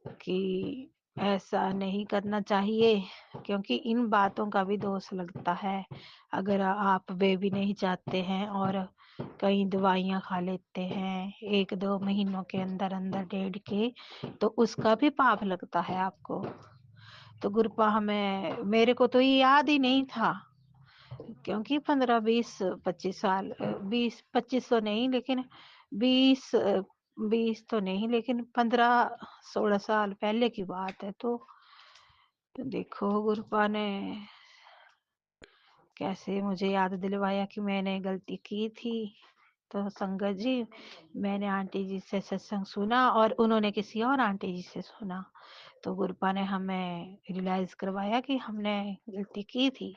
कि ऐसा नहीं करना चाहिए, क्योंकि इन बातों का भी दोष लगता है। अगर आप बेबी नहीं चाहते हैं और कई दवाइयाँ खा लेते हैं 1-2 महीनों के अंदर अंदर डेढ़ के, तो उसका भी पाप लगता है आपको। तो गुरुपा हमें, मेरे को तो ये याद ही नहीं था, क्योंकि 15 20 25 साल 20-25 तो नहीं, लेकिन 20 तो नहीं, लेकिन 15-16 साल पहले की बात है। तो देखो गुरुपा ने कैसे मुझे याद दिलवाया कि मैंने गलती की थी। तो संगत जी, मैंने आंटी जी से सत्संग सुना और उन्होंने किसी और आंटी जी से सुना, तो गुरुपा ने हमें रियलाइज करवाया कि हमने गलती की थी।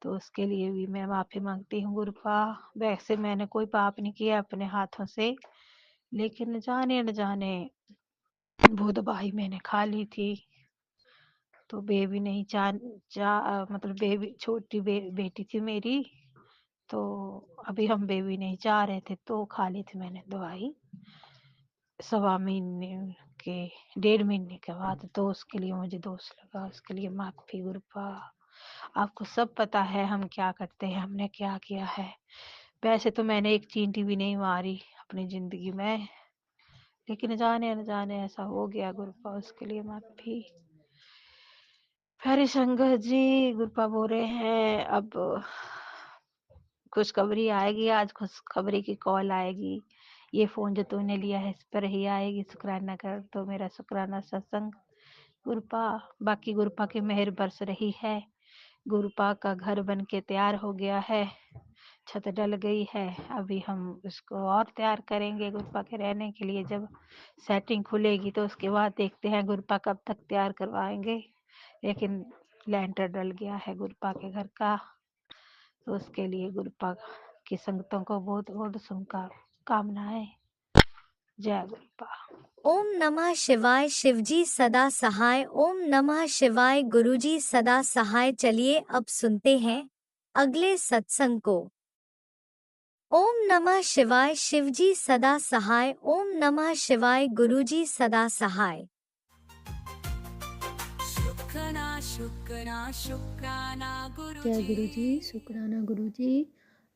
तो उसके लिए भी मैं माफी मांगती हूँ गुरुपा। वैसे मैंने कोई पाप नहीं किया अपने हाथों से, लेकिन जाने न जाने वो दवाई मैंने खा ली थी, तो बेबी नहीं मतलब बेबी छोटी बेटी थी मेरी, तो अभी हम बेबी नहीं चाह रहे थे, तो खा ली थी मैंने दवाई 1.25 महीने के 1.5 महीने के बाद। तो उसके लिए मुझे दोष लगा, उसके लिए माफी गुरुपा। आपको सब पता है हम क्या करते हैं, हमने क्या किया है। वैसे तो मैंने एक चींटी भी नहीं मारी अपनी जिंदगी में, लेकिन जाने अनजाने ऐसा हो गया गुरुपा, उसके लिए माफी। प्यारे संगत जी, गुरुपा बोल रहे हैं अब खुशखबरी आएगी, आज खुशखबरी की कॉल आएगी। ये फोन जो तूने लिया है इस पर ही आएगी, शुक्राना कर। तो मेरा शुक्राना सत्संग गुरुपा। बाकी गुरुपा की मेहर बरस रही है, गुरुपा का घर बन के तैयार हो गया है, छत डल गई है। अभी हम उसको और तैयार करेंगे गुरपा के रहने के लिए। जब सेटिंग खुलेगी तो उसके बाद देखते हैं गुरपा कब तक तैयार करवाएंगे। लेकिन लेंटर डल गया है गुरपा के घर का, तो उसके लिए गुरपा की संगतों को बहुत बहुत शुभकामनाएं। जय गुरपा। ओम नमः शिवाय। शिवजी सदा सहाय। ओम नमः शिवाय। गुरुजी सदा सहाय। चलिए अब सुनते हैं अगले सत्संग को। ओम नमः शिवाय। शिवजी सदा सहाय। ओम नमः शिवाय। गुरुजी सदा सहाय। शुक्राना शुक्राना शुक्राना जय गुरु जी। गुरुजी। शुक्राना गुरु जी।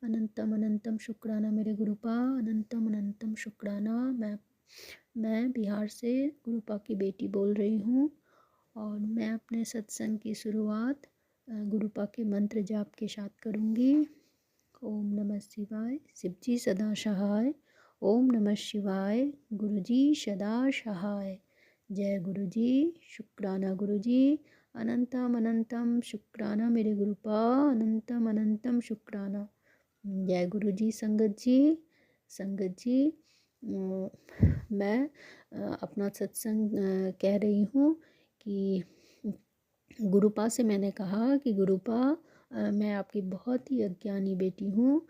अनंतम अनंतम शुक्राना मेरे गुरुपा। अनंतम अनंतम शुक्राना। मैं बिहार से गुरुपा की बेटी बोल रही हूँ और मैं अपने सत्संग की शुरुआत गुरुपा के मंत्र जाप के साथ करूँगी। ओम नमः शिवाय। शिवजी सदा सहाय। ओम नमः शिवाय। गुरुजी सदा सहाय। जय गुरुजी। शुक्राना गुरुजी। अनंतम अनंतम शुक्राना मेरे गुरुपा। अनंतम अनंतम शुक्राना। जय गुरुजी। संगत जी मैं अपना सत्संग कह रही हूँ कि गुरुपा से मैंने कहा कि गुरुपा मैं आपकी बहुत ही अज्ञानी बेटी हूँ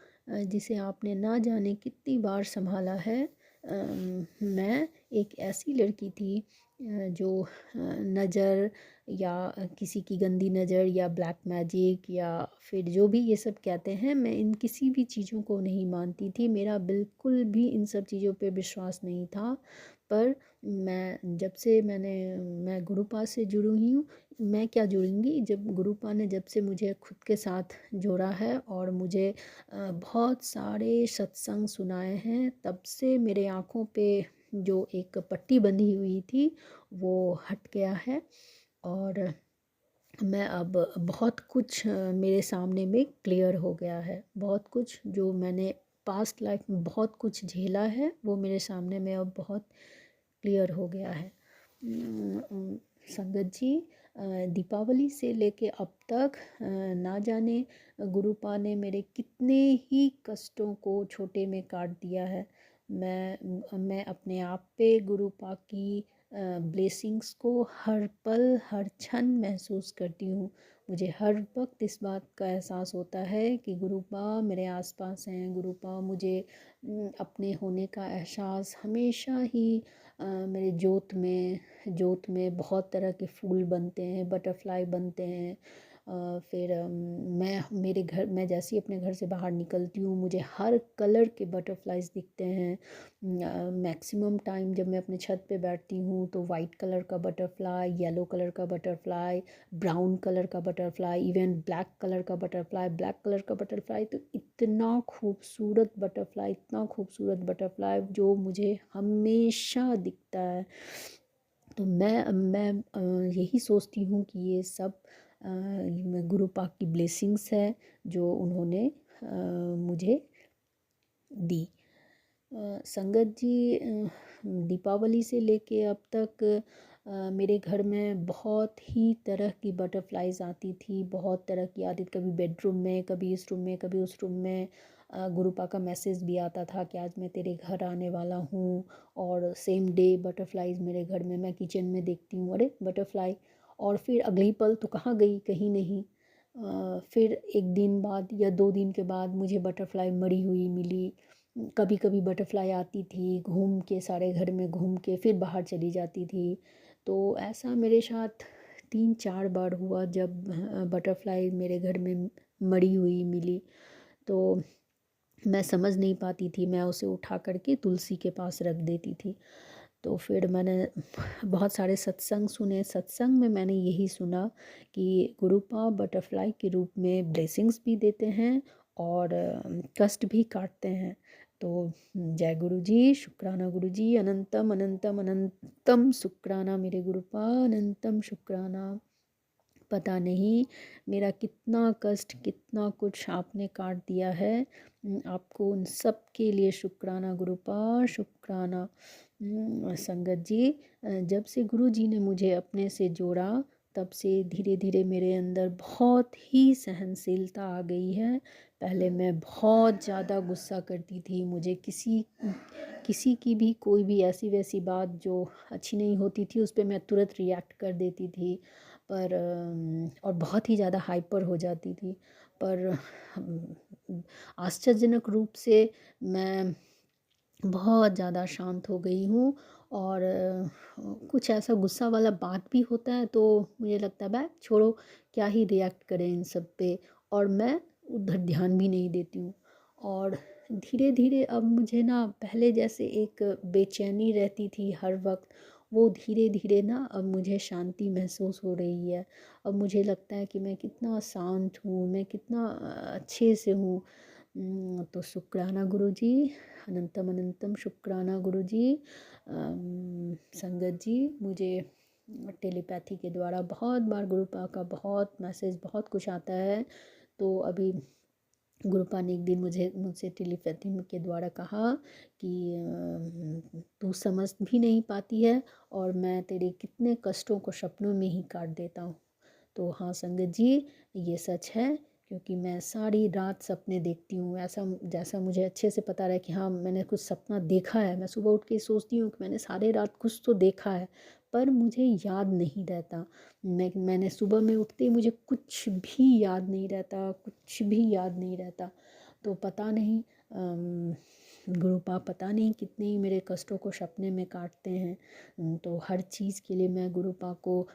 जिसे आपने ना जाने कितनी बार संभाला है। मैं एक ऐसी लड़की थी जो नज़र या किसी की गंदी नज़र या ब्लैक मैजिक या फिर जो भी ये सब कहते हैं, मैं इन किसी भी चीज़ों को नहीं मानती थी। मेरा बिल्कुल भी इन सब चीज़ों पे विश्वास नहीं था। पर मैं गुरुपा से जुड़ी हूँ। मैं क्या जुड़ूंगी, जब गुरुपा ने जब से मुझे खुद के साथ जोड़ा है और मुझे बहुत सारे सत्संग सुनाए हैं, तब से मेरे आँखों पे जो एक पट्टी बंधी हुई थी वो हट गया है और मैं अब बहुत कुछ मेरे सामने में क्लियर हो गया है। बहुत कुछ जो मैंने पास्ट लाइफ में बहुत कुछ झेला है वो मेरे सामने में अब बहुत क्लियर हो गया है। संगत जी दीपावली से लेके अब तक ना जाने गुरुपा ने मेरे कितने ही कष्टों को छोटे में काट दिया है। मैं अपने आप पे गुरुपा की ब्लेसिंग्स को हर पल हर क्षण महसूस करती हूँ। मुझे हर वक्त इस बात का एहसास होता है कि गुरुपा मेरे आसपास हैं। गुरुपा मुझे अपने होने का एहसास हमेशा ही मेरे जोत में बहुत तरह के फूल बनते हैं, बटरफ्लाई बनते हैं। फिर मैं जैसे ही अपने घर से बाहर निकलती हूँ मुझे हर कलर के बटरफ्लाइज दिखते हैं। मैक्सिमम टाइम जब मैं अपने छत पे बैठती हूँ तो वाइट कलर का बटरफ्लाई, येलो कलर का बटरफ्लाई, ब्राउन कलर का बटरफ्लाई, इवन ब्लैक कलर का बटरफ्लाई, तो इतना खूबसूरत बटरफ्लाई जो मुझे हमेशा दिखता है। तो मैं यही सोचती हूँ कि ये सब गुरुपा की ब्लेसिंग्स है जो उन्होंने मुझे दी। संगत जी दीपावली से लेके अब तक मेरे घर में बहुत ही तरह की बटरफ्लाइज आती थी, बहुत तरह की आती थी। कभी बेडरूम में, कभी इस रूम में, कभी उस रूम में। गुरुपा का मैसेज भी आता था कि आज मैं तेरे घर आने वाला हूँ, और सेम डे बटरफ्लाइज मेरे घर में। मैं किचन में देखती हूँ, अरे बटरफ्लाई, और फिर अगली पल तो कहाँ गई, कहीं नहीं। फिर एक दिन बाद या 2 दिन के बाद मुझे बटरफ्लाई मरी हुई मिली। कभी कभी बटरफ्लाई आती थी, घूम के सारे घर में घूम के फिर बाहर चली जाती थी। तो ऐसा मेरे साथ 3-4 बार हुआ जब बटरफ्लाई मेरे घर में मरी हुई मिली। तो मैं समझ नहीं पाती थी, मैं उसे उठा करके तुलसी के पास रख देती थी। तो फिर मैंने बहुत सारे सत्संग सुने। सत्संग में मैंने यही सुना कि गुरुपा बटरफ्लाई के रूप में ब्लेसिंग्स भी देते हैं और कष्ट भी काटते हैं। तो जय गुरु जी। शुक्राना गुरु जी। अनंतम अनंतम अनंतम शुक्राना मेरे गुरुपा। अनंतम शुक्राना। पता नहीं मेरा कितना कष्ट, कितना कुछ आपने काट दिया है। आपको उन सब के लिए शुक्राना गुरुपा, शुक्राना। संगत जी जब से गुरु जी ने मुझे अपने से जोड़ा, तब से धीरे धीरे मेरे अंदर बहुत ही सहनशीलता आ गई है। पहले मैं बहुत ज़्यादा गुस्सा करती थी, मुझे किसी किसी की भी कोई भी ऐसी वैसी बात जो अच्छी नहीं होती थी उस पे मैं तुरंत रिएक्ट कर देती थी। पर और बहुत ही ज़्यादा हाइपर हो जाती थी। पर आश्चर्यजनक रूप से मैं बहुत ज़्यादा शांत हो गई हूँ। और कुछ ऐसा गुस्सा वाला बात भी होता है तो मुझे लगता है बैग छोड़ो, क्या ही रिएक्ट करें इन सब पे, और मैं उधर ध्यान भी नहीं देती हूँ। और धीरे धीरे अब मुझे ना पहले जैसे एक बेचैनी रहती थी हर वक्त, वो धीरे धीरे ना अब मुझे शांति महसूस हो रही है। अब मुझे लगता है कि मैं कितना शांत हूँ, मैं कितना अच्छे से हूँ। तो शुक्राना गुरुजी, अनंतम अनंतम शुक्राना गुरुजी। संगत जी, मुझे टेलीपैथी के द्वारा बहुत बार गुरुपा का बहुत मैसेज बहुत कुछ आता है। तो अभी गुरुपा ने एक दिन मुझसे टेलीपैथी के द्वारा कहा कि तू समझ भी नहीं पाती है और मैं तेरे कितने कष्टों को सपनों में ही काट देता हूँ। तो हाँ संगत जी, ये सच है, क्योंकि मैं सारी रात सपने देखती हूँ। ऐसा जैसा मुझे अच्छे से पता रहा है कि हाँ मैंने कुछ सपना देखा है, मैं सुबह उठ के सोचती हूँ कि मैंने सारे रात कुछ तो देखा है, पर मुझे याद नहीं रहता। मैंने सुबह में उठते ही मुझे कुछ भी याद नहीं रहता, कुछ भी याद नहीं रहता। तो पता नहीं गुरुपा पता नहीं कितने ही मेरे कष्टों को सपने में काटते हैं। तो हर चीज़ के लिए मैं गुरुपा को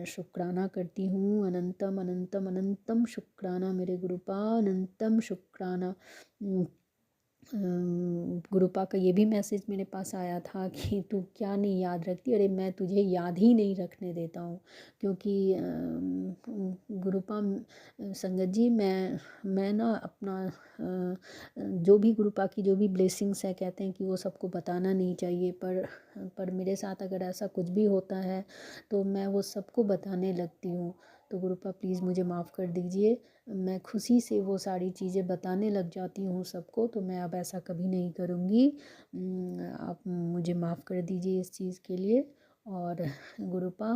शुक्राना करती हूँ। अनंतम अनंतम अनंतम शुक्राना मेरे गुरुपा, अनंतम शुक्राना। गुरुपा का ये भी मैसेज मेरे पास आया था कि तू क्या नहीं याद रखती। अरे मैं तुझे याद ही नहीं रखने देता हूँ, क्योंकि गुरुपा संगत जी, मैं ना अपना जो भी गुरुपा की जो भी ब्लेसिंग्स है, कहते हैं कि वो सबको बताना नहीं चाहिए, पर मेरे साथ अगर ऐसा कुछ भी होता है तो मैं वो सबको बताने लगती हूँ। तो गुरुपा प्लीज़ मुझे माफ़ कर दीजिए, मैं खुशी से वो सारी चीज़ें बताने लग जाती हूँ सबको। तो मैं अब ऐसा कभी नहीं करूँगी। आप मुझे माफ़ कर दीजिए इस चीज़ के लिए। और गुरुपा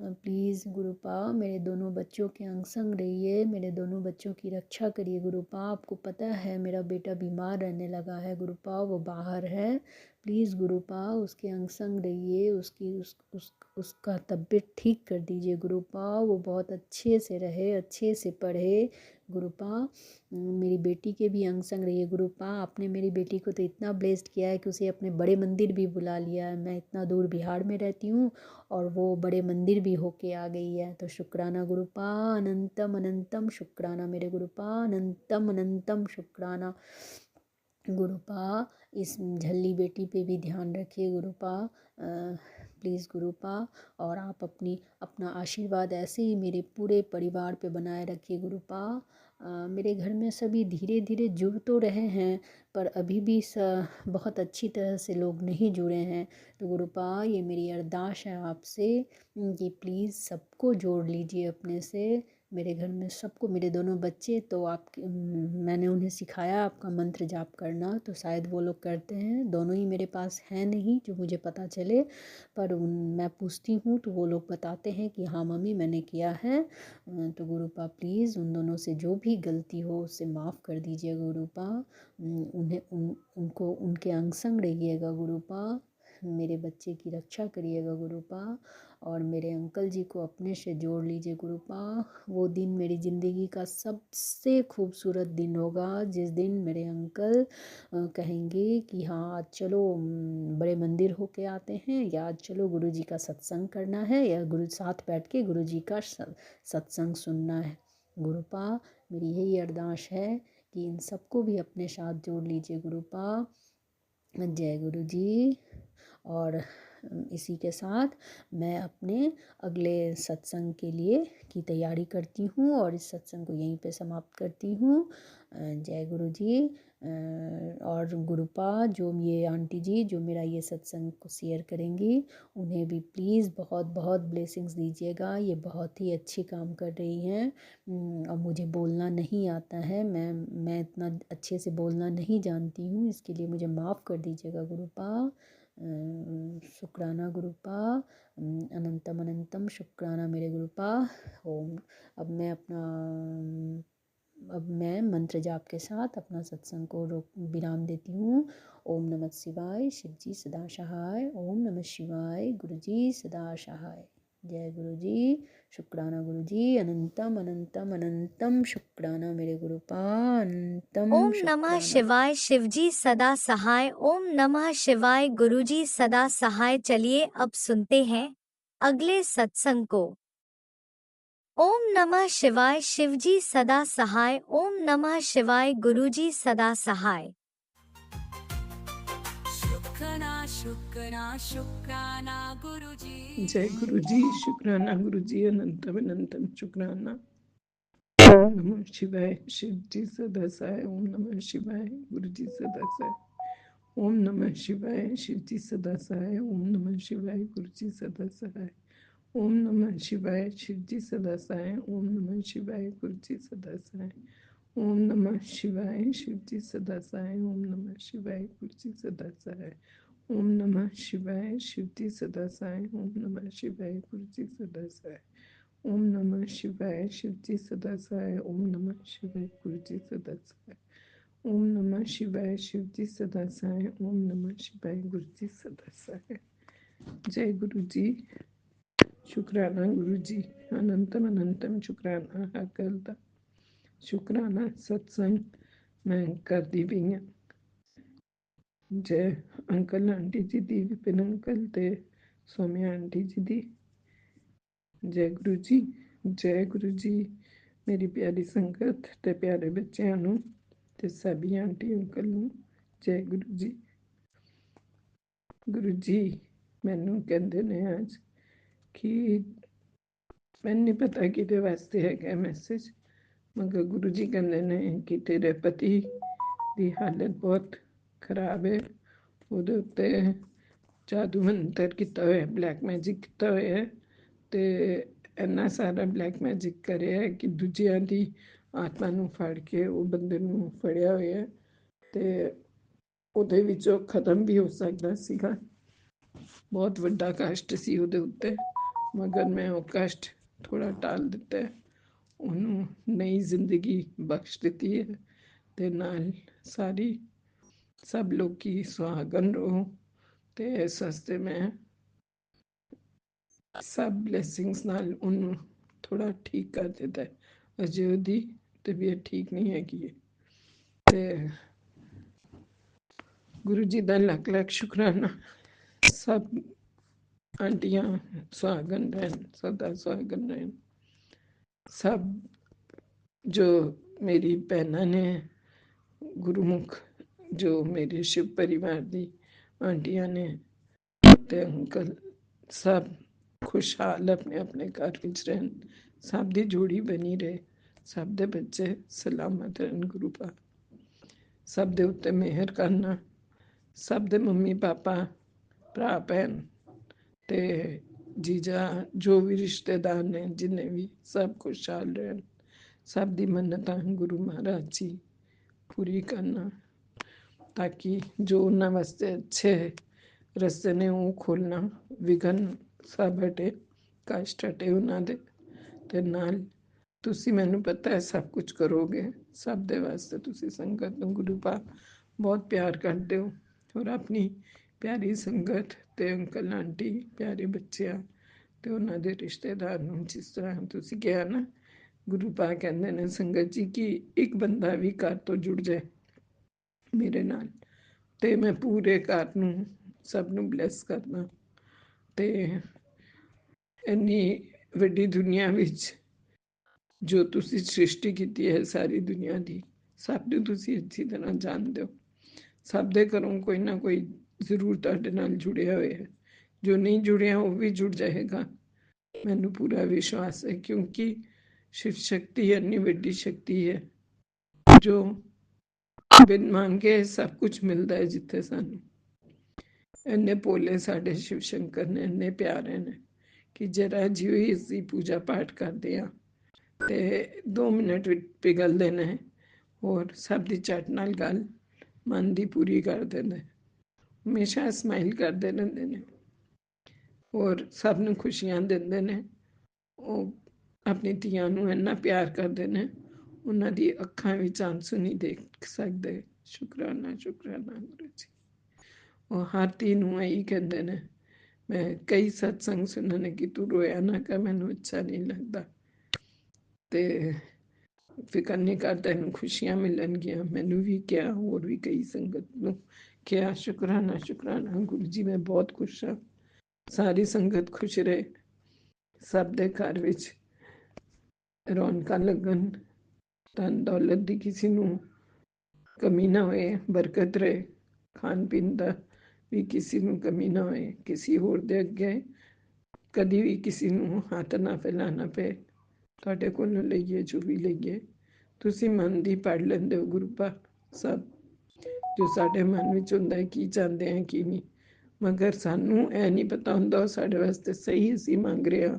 प्लीज़, गुरुपा मेरे दोनों बच्चों के अंग संग रहिए, मेरे दोनों बच्चों की रक्षा करिए। गुरुपा आपको पता है मेरा बेटा बीमार रहने लगा है गुरुपा, वो बाहर है। प्लीज़ गुरुपा उसके अंग संग रहिए, उसका तबीयत ठीक कर दीजिए गुरुपा, वो बहुत अच्छे से रहे, अच्छे से पढ़े गुरुपा। मेरी बेटी के भी अंग संग रहिए गुरुपा। आपने मेरी बेटी को तो इतना ब्लेस्ड किया है कि उसे अपने बड़े मंदिर भी बुला लिया है। मैं इतना दूर बिहार में रहती हूँ और वो बड़े मंदिर भी होके आ गई है। तो शुक्राना गुरुपा, अनंतम अनंतम शुक्राना मेरे गुरुपा, अनंतम अनंतम शुक्राना गुरुपा। इस झल्ली बेटी पे भी ध्यान रखिए गुरुपा, प्लीज़ गुरुपा। और आप अपना आशीर्वाद ऐसे ही मेरे पूरे परिवार पे बनाए रखिए गुरुपा। मेरे घर में सभी धीरे धीरे जुड़ तो रहे हैं, पर अभी भी बहुत अच्छी तरह से लोग नहीं जुड़े हैं। तो गुरुपा ये मेरी अरदास है आपसे कि प्लीज़ सबको जोड़ लीजिए अपने से। मेरे घर में सबको, मेरे दोनों बच्चे तो मैंने उन्हें सिखाया आपका मंत्र जाप करना, तो शायद वो लोग करते हैं। दोनों ही मेरे पास हैं नहीं जो मुझे पता चले, पर मैं पूछती हूँ तो वो लोग बताते हैं कि हाँ मम्मी मैंने किया है। तो गुरुपा प्लीज़ उन दोनों से जो भी गलती हो उससे माफ़ कर दीजिए गुरुपा। उनको उनके अंग संग रहिएगा गुरुपा, मेरे बच्चे की रक्षा करिएगा गुरुपा। और मेरे अंकल जी को अपने से जोड़ लीजिए गुरुपा। वो दिन मेरी ज़िंदगी का सबसे खूबसूरत दिन होगा जिस दिन मेरे अंकल कहेंगे कि हाँ आज चलो बड़े मंदिर होके आते हैं, या आज चलो गुरुजी का सत्संग करना है, या गुरु साथ बैठ के गुरुजी का सत्संग सुनना है। गुरुपा मेरी यही अरदास है कि इन सबको भी अपने साथ जोड़ लीजिए गुरुपा। जय गुरु जी। और इसी के साथ मैं अपने अगले सत्संग के लिए की तैयारी करती हूँ और इस सत्संग को यहीं पे समाप्त करती हूँ। जय गुरु जी। और गुरुपा जो ये आंटी जी जो मेरा ये सत्संग को शेयर करेंगी, उन्हें भी प्लीज़ बहुत बहुत ब्लेसिंग्स दीजिएगा। ये बहुत ही अच्छी काम कर रही हैं। और मुझे बोलना नहीं आता है, मैं इतना अच्छे से बोलना नहीं जानती हूँ, इसके लिए मुझे माफ़ कर दीजिएगा गुरुपा। शुक्राना गुरुपा, अनंतम अनंतम शुक्राना मेरे गुरुपा। ओम। अब मैं अपना अब मैं मंत्र जाप के साथ अपना सत्संग को विराम देती हूँ। ओम नमः शिवाय, शिव जी सदा सहाय। ओम नमः शिवाय, गुरु जी सदा सहाय। जय गुरु जी। शुक्राना गुरु जी, अनंतम अनंतम अनंतम शुक्राना मेरे गुरुपा, अनंतम ओम नमः शुक्राना। शिवाय, शिवजी सदा सहाय। ओम नमः शिवाय, गुरुजी सदा सहाय। चलिए अब सुनते हैं अगले सत्संग को। ओम नमः शिवाय, शिवजी सदा सहाय। ओम नमः शिवाय, गुरुजी सदा सहाय। शुक्राना शुक्राना शुक्राना गुरुजी जय गुरु जी। शुक्राना गुरु जी, अनंतम अनंतम शुक्राना। ओम नमः शिवाय, शिव जी सदा सहाय। ओम नमः शिवाय, गुरु जी सदा सहाय। ओम नमः शिवाय, शिव जी सदा सहाय। ओम नमः शिवाय, गुरु जी सदा सहाय। ओम नमः शिवाय, शिव जी सदा सहाय। ओम नमः शिवाय, गुरु जी सदा सहाय। ओम नमः शिवाय, शिव जी सदा सहाय। ओम नमः शिवाय, गुरु जी सदा सहाय। ओम नमः शिवाय, शिव जी सदा सहाय। ओम नमः शिवाय, गुरु जी सदा सहाय। ओम नमः शिवाय, शिव जी सदा सहाय। ओम नमः शिवाय, गुरु जी सदा सहाय। ओम नमः शिवाय, शिव जी सदा सहाय। ओम नमः शिवाय, गुरु जी सदा सहाय। जय गुरु जी। शुक्राना गुरु जी, अनंतम अनंतम शुक्राना। हर गल दा शुक्राना। सत्संग मैं करती पई हाँ। जय अंकल आंटी जी दी, विपिन अंकल ते सौम्या आंटी जी दी। जय गुरु जी। जय गुरु जी। मेरी प्यारी संगत ते प्यारे बच्चों नूं ते सभी आंटी अंकल नूं जय गुरु जी। गुरु जी मैनू कहंदे ने अज कि मैनूं नहीं पता किहदे वास्ते है मैसेज, मगर गुरु जी कहंदे ने कि तेरे पति की हालत बहुत खराब है, ਉਹਦੇ ਉੱਤੇ ਜਾਦੂ ਮੰਤਰ ਕੀਤਾ ਹੋਇਆ, ਬਲੈਕ ਮੈਜਿਕ ਕੀਤਾ ਹੋਇਆ ਹੈ ਤੇ ਇੰਨਾ ਸਾਰਾ ਬਲੈਕ ਮੈਜਿਕ ਕਰਿਆ ਕਿ ਦੂਜਿਆਂ ਦੀ ਆਤਮਾ ਨੂੰ ਫੜ ਕੇ ਉਹ ਬੰਦੇ ਨੂੰ ਫੜਿਆ ਹੋਇਆ ਤੇ ਉਹਦੇ ਵਿੱਚੋਂ ਖਤਮ ਵੀ ਹੋ ਸਕਦਾ ਸੀਗਾ। ਬਹੁਤ ਵੱਡਾ ਕਸ਼ਟ ਸੀ ਉਹਦੇ ਉੱਤੇ, ਮਗਰ ਮੈਂ ਉਹ ਕਸ਼ਟ ਥੋੜਾ ਟਾਲ ਦਿੱਤਾ, ਉਹਨੂੰ ਨਈ ਜ਼ਿੰਦਗੀ ਬਖਸ਼ ਦਿੱਤੀ ਹੈ ਤੇ ਨਾਲ ਸਾਰੀ सब लोग की सुहागन रहो ते इस वास्ते मैं सब ब्लैसिंग्स नाल उन्होंने थोड़ा ठीक कर देता है। अजे उसकी तबीयत ठीक नहीं हैगी ते गुरु जी का लख लख शुकराना। सब आंटियां सुहागन रहन, सदा सुहागन रहन। सब जो मेरी भैन ने गुरुमुख, जो मेरे शिव परिवार की आंटियां ने ते अंकल, सब खुशहाल अपने अपने घर विच रहन, सब दी जोड़ी बनी रहे, सब दे बच्चे सलामत रहन। गुरु पा सब दे उत्ते मेहर करना, सब दे मम्मी पापा भरा भैन ते जीजा जो भी रिश्तेदार ने जिन्हें भी, सब खुशहाल रहन। सब दी मन्नतां गुरु महाराज जी पूरी करना, ताकि जो उन्होंने वास्ते अच्छे रस्ते ने वो खोलना, विघन सब हटे, कष्ट हटे उन्होंने ते नाल तुसी मैनू पता है सब कुछ करोगे, सब दे वास्ते तुसी संगत नूं गुरु पा बहुत प्यार करते हो, और अपनी प्यारी संगत ते अंकल आंटी प्यारे बच्चे ते उन्होंने दे रिश्तेदार नूं जिस तरह तुसी कहा ना, गुरु पा कहंदे ने संगत जी कि एक बंदा भी घर तो जुड़ जाए मेरे नाल ते मैं पूरे घर नूं सब नूं ब्लैस करना ते इन्नी वड्डी दुनिया विच जो तुसी सृष्टि कीती है सारी दुनिया की, सब नूं तुसी अच्छी तरह जानते हो, सब दे घरों कोई ना कोई जरूर तुहाडे नाल जुड़िया होया है, जो नहीं जुड़िया वो भी जुड़ जाएगा, मैनू पूरा विश्वास है, क्योंकि शिव शक्ति इन्नी वड्डी शक्ति है जो बिन मांगे सब कुछ मिलता है। जिथे सानू इन्ने भोले साडे शिव शंकर ने, इन्ने प्यारे ने कि जरा जी ही इसकी पूजा पाठ करते हैं ते 2 मिनट विच पिघलते हैं और सब दी झट नाल गल मन दी पूरी कर देंदे, हमेशा स्माइल करते रहंदे ने और सब नूं खुशियां देंदे ने। वो अपनी धीआं नूं इन्ना प्यार करते हैं ਉਹਨਾਂ ਦੀ ਅੱਖਾਂ ਵਿੱਚ ਆਂਸੂ ਨਹੀਂ ਦੇਖ ਸਕਦੇ। ਸ਼ੁਕਰਾਨਾ ਸ਼ੁਕਰਾਨਾ ਗੁਰੂ ਜੀ। ਉਹ ਹਰ ਧੀ ਨੂੰ ਇਹੀ ਕਹਿੰਦੇ ਨੇ। ਮੈਂ ਕਈ ਸਤਸੰਗ ਸੁਣੇ ਨੇ ਕਿ ਤੂੰ ਰੋਇਆ ਨਾ ਕਰ, ਮੈਨੂੰ ਅੱਛਾ ਨਹੀਂ ਲੱਗਦਾ, ਤੇ ਫਿਕਰ ਨਹੀਂ ਕਰ, ਤੈਨੂੰ ਖੁਸ਼ੀਆਂ ਮਿਲਣਗੀਆਂ। ਮੈਨੂੰ ਵੀ ਕਿਹਾ, ਹੋਰ ਵੀ ਕਈ ਸੰਗਤ ਨੂੰ ਕਿਹਾ। ਸ਼ੁਕਰਾਨਾ ਸ਼ੁਕਰਾਨਾ ਗੁਰੂ ਜੀ, ਮੈਂ ਬਹੁਤ ਖੁਸ਼ ਹਾਂ। ਸਾਰੀ ਸੰਗਤ ਖੁਸ਼ ਰਹੇ, ਸਭ ਦੇ ਘਰ ਵਿੱਚ ਰੌਣਕਾਂ ਲੱਗਣ, ਧਨ ਦੌਲਤ ਦੀ ਕਿਸੇ ਨੂੰ ਕਮੀ ਨਾ ਹੋਏ, ਬਰਕਤ ਰਹੇ। ਖਾਣ ਪੀਣ ਦਾ ਵੀ ਕਿਸੇ ਨੂੰ ਕਮੀ ਨਾ ਹੋਏ, ਕਿਸੇ ਹੋਰ ਦੇ ਅੱਗੇ ਕਦੀ ਵੀ ਕਿਸੇ ਨੂੰ ਹੱਥ ਨਾ ਫੈਲਾਣਾ ਪਏ। ਤੁਹਾਡੇ ਕੋਲੋਂ ਲਈਏ ਜੋ ਵੀ ਲਈਏ, ਤੁਸੀਂ ਮਨ ਦੀ ਪੜ੍ਹ ਲੈਂਦੇ ਹੋ ਗੁਰੂ ਪਾ ਸਭ, ਜੋ ਸਾਡੇ ਮਨ ਵਿੱਚ ਹੁੰਦਾ ਹੈ, ਕੀ ਚਾਹੁੰਦੇ ਹਾਂ ਕੀ ਨਹੀਂ। ਮਗਰ ਸਾਨੂੰ ਇਹ ਨਹੀਂ ਪਤਾ ਹੁੰਦਾ ਉਹ ਸਾਡੇ ਵਾਸਤੇ ਸਹੀ ਅਸੀਂ ਮੰਗ ਰਹੇ ਹਾਂ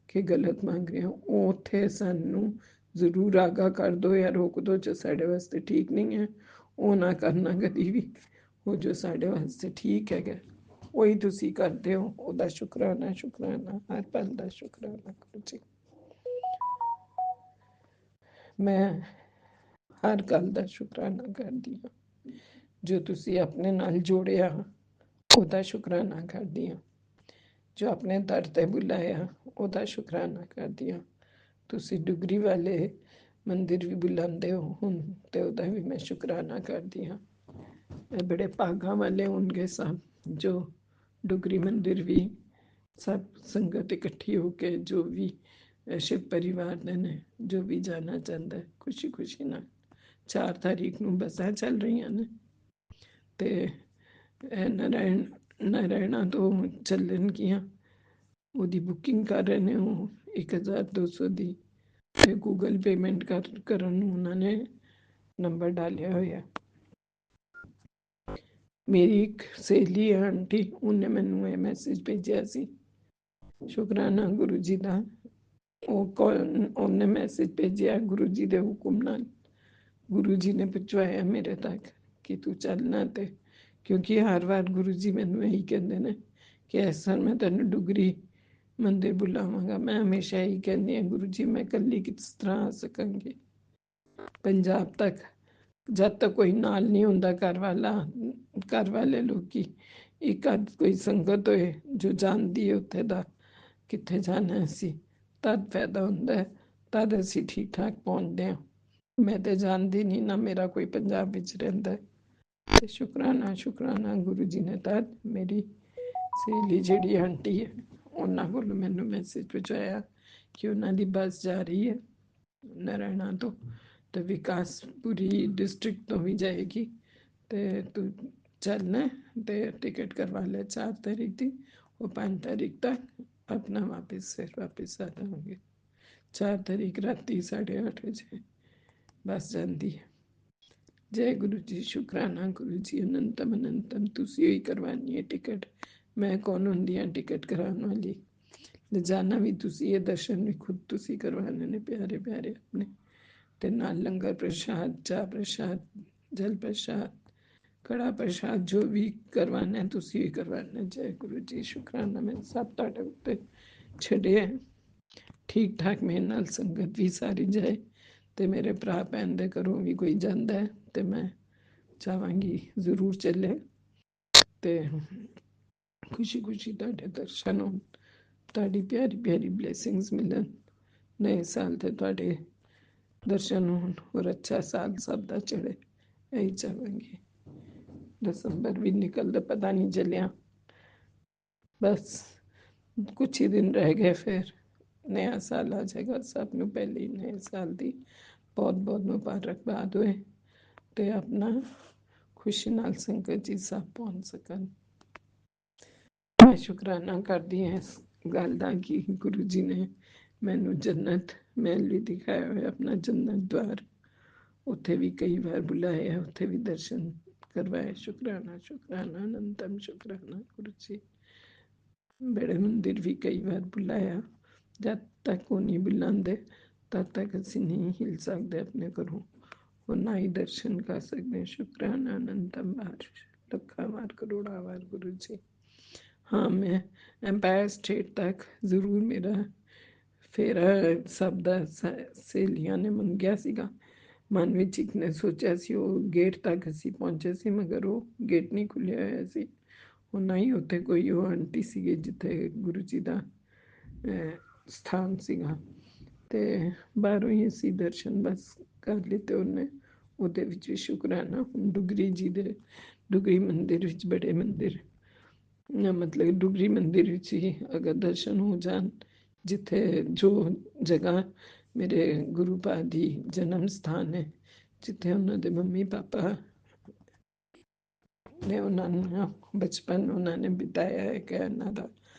ਕਿ ਗਲਤ ਮੰਗ ਰਹੇ ਹਾਂ। ਉਹ ਉੱਥੇ ਸਾਨੂੰ ਜ਼ਰੂਰ ਆਗਾਹ ਕਰ ਦਿਓ ਜਾਂ ਰੋਕ ਦਿਓ, ਜੋ ਸਾਡੇ ਵਾਸਤੇ ਠੀਕ ਨਹੀਂ ਹੈ ਉਹ ਨਾ ਕਰਨਾ ਕਦੀ ਵੀ। ਉਹ ਜੋ ਸਾਡੇ ਵਾਸਤੇ ਠੀਕ ਹੈਗਾ ਉਹੀ ਤੁਸੀਂ ਕਰਦੇ ਹੋ। ਉਹਦਾ ਸ਼ੁਕਰਾਨਾ ਸ਼ੁਕਰਾਨਾ, ਹਰ ਪਲ ਦਾ ਸ਼ੁਕਰਾਨਾ ਗੁਰੂ ਜੀ। ਮੈਂ ਹਰ ਗੱਲ ਦਾ ਸ਼ੁਕਰਾਨਾ ਕਰਦੀ ਹਾਂ, ਜੋ ਤੁਸੀਂ ਆਪਣੇ ਨਾਲ ਜੋੜਿਆ ਉਹਦਾ ਸ਼ੁਕਰਾਨਾ ਕਰਦੀ ਹਾਂ, ਜੋ ਆਪਣੇ ਦਰ ਤੇ ਬੁਲਾਇਆ ਉਹਦਾ ਸ਼ੁਕਰਾਨਾ ਕਰਦੀ ਹਾਂ। ਤੁਸੀਂ ਡੁਗਰੀ ਵਾਲੇ ਮੰਦਿਰ ਵੀ ਬੁਲਾਉਂਦੇ ਹੋ ਹੁਣ, ਤੇ ਉਹਦਾ ਵੀ ਮੈਂ ਸ਼ੁਕਰਾਨਾ ਕਰਦੀ ਹਾਂ। ਇਹ ਬੜੇ ਭਾਗਾਂ ਵਾਲੇ ਹੋਣਗੇ ਸਭ, ਜੋ ਡੁਗਰੀ ਮੰਦਿਰ ਵੀ ਸਭ ਸੰਗਤ ਇਕੱਠੀ ਹੋ ਕੇ, ਜੋ ਵੀ ਸ਼ਿਵ ਪਰਿਵਾਰ ਦੇ ਨੇ, ਜੋ ਵੀ ਜਾਣਾ ਚਾਹੁੰਦਾ ਖੁਸ਼ੀ ਖੁਸ਼ੀ ਨਾਲ। 4 ਤਾਰੀਖ ਨੂੰ ਬੱਸਾਂ ਚੱਲ ਰਹੀਆਂ ਨੇ, ਤੇ ਇਹ ਨਾਰਾਇਣਾ ਤੋਂ ਚੱਲਣਗੀਆਂ। ਉਹਦੀ ਬੁਕਿੰਗ ਕਰ ਰਹੇ ਨੇ ਉਹ 1200 ਦੀ, ਤੇ ਗੂਗਲ ਪੇਮੈਂਟ ਕਰਨ ਨੂੰ ਉਹਨਾਂ ਨੇ ਨੰਬਰ ਡਾਲਿਆ ਹੋਇਆ। ਮੇਰੀ ਇੱਕ ਸਹੇਲੀ ਹੈ ਆਂਟੀ, ਉਹਨੇ ਮੈਨੂੰ ਇਹ ਮੈਸੇਜ ਭੇਜਿਆ ਸੀ। ਸ਼ੁਕਰਾਨਾ ਗੁਰੂ ਜੀ ਦਾ। ਉਹਨੇ ਮੈਸੇਜ ਭੇਜਿਆ ਗੁਰੂ ਜੀ ਦੇ ਹੁਕਮ ਨਾਲ, ਗੁਰੂ ਜੀ ਨੇ ਪਹੁੰਚਾਇਆ ਮੇਰੇ ਤੱਕ ਕਿ ਤੂੰ ਚੱਲਣਾ। ਤੇ ਕਿਉਂਕਿ ਹਰ ਵਾਰ ਗੁਰੂ ਜੀ ਮੈਨੂੰ ਇਹੀ ਕਹਿੰਦੇ ਨੇ ਕਿ ਇਸ ਵਾਰ ਮੈਂ ਤੈਨੂੰ ਡੁਗਰੀ ਮੰਦਿਰ ਬੁਲਾਵਾਂਗਾ। ਮੈਂ ਹਮੇਸ਼ਾ ਇਹੀ ਕਹਿੰਦੀ ਹਾਂ, ਗੁਰੂ ਜੀ ਮੈਂ ਇਕੱਲੀ ਕਿਸ ਤਰ੍ਹਾਂ ਆ ਸਕਾਂਗੀ ਪੰਜਾਬ ਤੱਕ, ਜਦ ਤੱਕ ਕੋਈ ਨਾਲ ਨਹੀਂ ਹੁੰਦਾ ਘਰ ਵਾਲੇ ਲੋਕੀ। ਇੱਕ ਅੱਧ ਕੋਈ ਸੰਗਤ ਹੋਏ ਜੋ ਜਾਣਦੀ ਹੈ ਉੱਥੇ ਦਾ ਕਿੱਥੇ ਜਾਣਾ ਅਸੀਂ, ਤਦ ਫਾਇਦਾ ਹੁੰਦਾ, ਤਦ ਅਸੀਂ ਠੀਕ ਠਾਕ ਪਹੁੰਚਦੇ ਹਾਂ। ਮੈਂ ਤੇ ਜਾਣਦੀ ਨਹੀਂ, ਨਾ ਮੇਰਾ ਕੋਈ ਪੰਜਾਬ ਵਿੱਚ ਰਹਿੰਦਾ। ਤੇ ਸ਼ੁਕਰਾਨਾ ਸ਼ੁਕਰਾਨਾ ਗੁਰੂ ਜੀ ਨੇ ਤਦ ਮੇਰੀ ਸਹੇਲੀ ਜਿਹੜੀ ਆਂਟੀ ਹੈ ਉਹਨਾਂ ਕੋਲ ਮੈਨੂੰ ਮੈਸੇਜ ਪਹੁੰਚਾਇਆ ਕਿ ਉਹਨਾਂ ਦੀ ਬੱਸ ਜਾ ਰਹੀ ਹੈ ਨਾਰਾਇਣਾ ਤੋਂ, ਤੇ ਵਿਕਾਸਪੁਰੀ ਡਿਸਟ੍ਰਿਕਟ ਤੋਂ ਵੀ ਜਾਏਗੀ, ਤੇ ਤੂੰ ਚੱਲਣਾ ਤੇ ਟਿਕਟ ਕਰਵਾ ਲੈ 4 ਤਾਰੀਖ ਦੀ। ਉਹ 5 ਤਾਰੀਖ ਤੱਕ अपना वापस आ जाओगे। 4 तारीख राती 8:30 बजे बस जाती है। जय गुरु जी। शुकराना गुरु जी। अनंतम अनंतम तुसी ही करवानी है टिकट, मैं कौन होंदी हां टिकट कराने वाली। ले जाना भी तुसी है, दर्शन भी खुद तुसी करवाने ने प्यारे प्यारे अपने। ते नाल लंगर प्रसाद, चाह प्रसाद, जल प्रसाद, कड़ा प्रसाद जो भी करवाना है तुसी ही करवाना। जय गुरु जी। शुकराना मैं सब तुहाडे उत्ते छड्डिया, ठीक ठाक मेरे नाल संगत भी सारी जाए, ते मेरे भरा भैन दे घरों भी कोई जांदा है ते मैं चाहांगी जरूर चले, ते खुशी खुशी तुहाडे दर्शन होण, तुहाडी प्यारी प्यारी ब्लैसिंग्स मिलन, नए साल ते तुहाडे दर्शन होण, और अच्छा साल सब दा चढ़े, यही चाहांगी। दिसंबर भी निकलदा पता नहीं चलिया, बस कुछ ही दिन रह गए फिर नया साल आ जाएगा। सब नूं पहले ही नए साल दी बहुत बहुत मुबारकबाद होए, ते अपना खुशी नाल संगत जी सब पहुंच सकन। मैं शुकराना करदी हां इस गल दा कि गुरु जी ने मैनू जन्नत महल भी दिखाया होया, अपना जन्नत द्वार, उत्थे भी कई बार बुलाया, उत्थे भी दर्शन करवाए। शुकराना शुकराना अनंतम शुकराना गुरु जी। बड़े मंदिर भी कई बार बुलाया, जब तक वो नहीं बुलाते तब तक असी नहीं हिल सकते अपने घरों, और ना ही दर्शन कर सकते। शुकराना अनंतम बार, लखा बार, करोड़ा बार गुरु जी। हाँ, मैं एम्पायर स्टेट तक ज़रूर मेरा ਫੇਰ ਸਭ ਦਾ ਸਹੇਲੀਆਂ ਨੇ ਮੰਗਿਆ ਸੀਗਾ। ਮਨ ਵਿੱਚ ਇੱਕ ਨੇ ਸੋਚਿਆ ਸੀ, ਉਹ ਗੇਟ ਤੱਕ ਅਸੀਂ ਪਹੁੰਚੇ ਸੀ, ਮਗਰ ਉਹ ਗੇਟ ਨਹੀਂ ਖੁੱਲਿਆ ਹੋਇਆ ਸੀ। ਉਹ ਨਾ ਹੀ ਉੱਥੇ ਕੋਈ ਉਹ ਆਂਟੀ ਸੀਗੇ ਜਿੱਥੇ ਗੁਰੂ ਜੀ ਦਾ ਸਥਾਨ ਸੀਗਾ, ਤੇ ਬਾਹਰੋਂ ਹੀ ਅਸੀਂ ਦਰਸ਼ਨ ਬਸ ਕਰ ਲਿੱਤੇ ਉਹਨੇ। ਉਹਦੇ ਵਿੱਚ ਵੀ ਸ਼ੁਕਰਾਨਾ, ਹੁਣ ਡੁਗਰੀ ਜੀ ਦੇ ਡੁਗਰੀ ਮੰਦਿਰ ਵਿੱਚ ਬੜੇ ਮੰਦਿਰ, ਮਤਲਬ ਡੁਗਰੀ ਮੰਦਿਰ ਵਿੱਚ ਹੀ ਅਗਰ ਦਰਸ਼ਨ ਹੋ ਜਾਣ, ਜਿੱਥੇ ਜੋ ਜਗ੍ਹਾ ਮੇਰੇ ਗੁਰੂ ਪਾ ਦੀ ਜਨਮ ਸਥਾਨ ਹੈ, ਜਿੱਥੇ ਉਹਨਾਂ ਦੇ ਮੰਮੀ ਪਾਪਾ ਨੇ ਉਹਨਾਂ ਨੂੰ ਬਚਪਨ ਉਹਨਾਂ ਨੇ ਬਿਤਾਇਆ ਹੈ ਕਿ ਇਹਨਾਂ ਦਾ,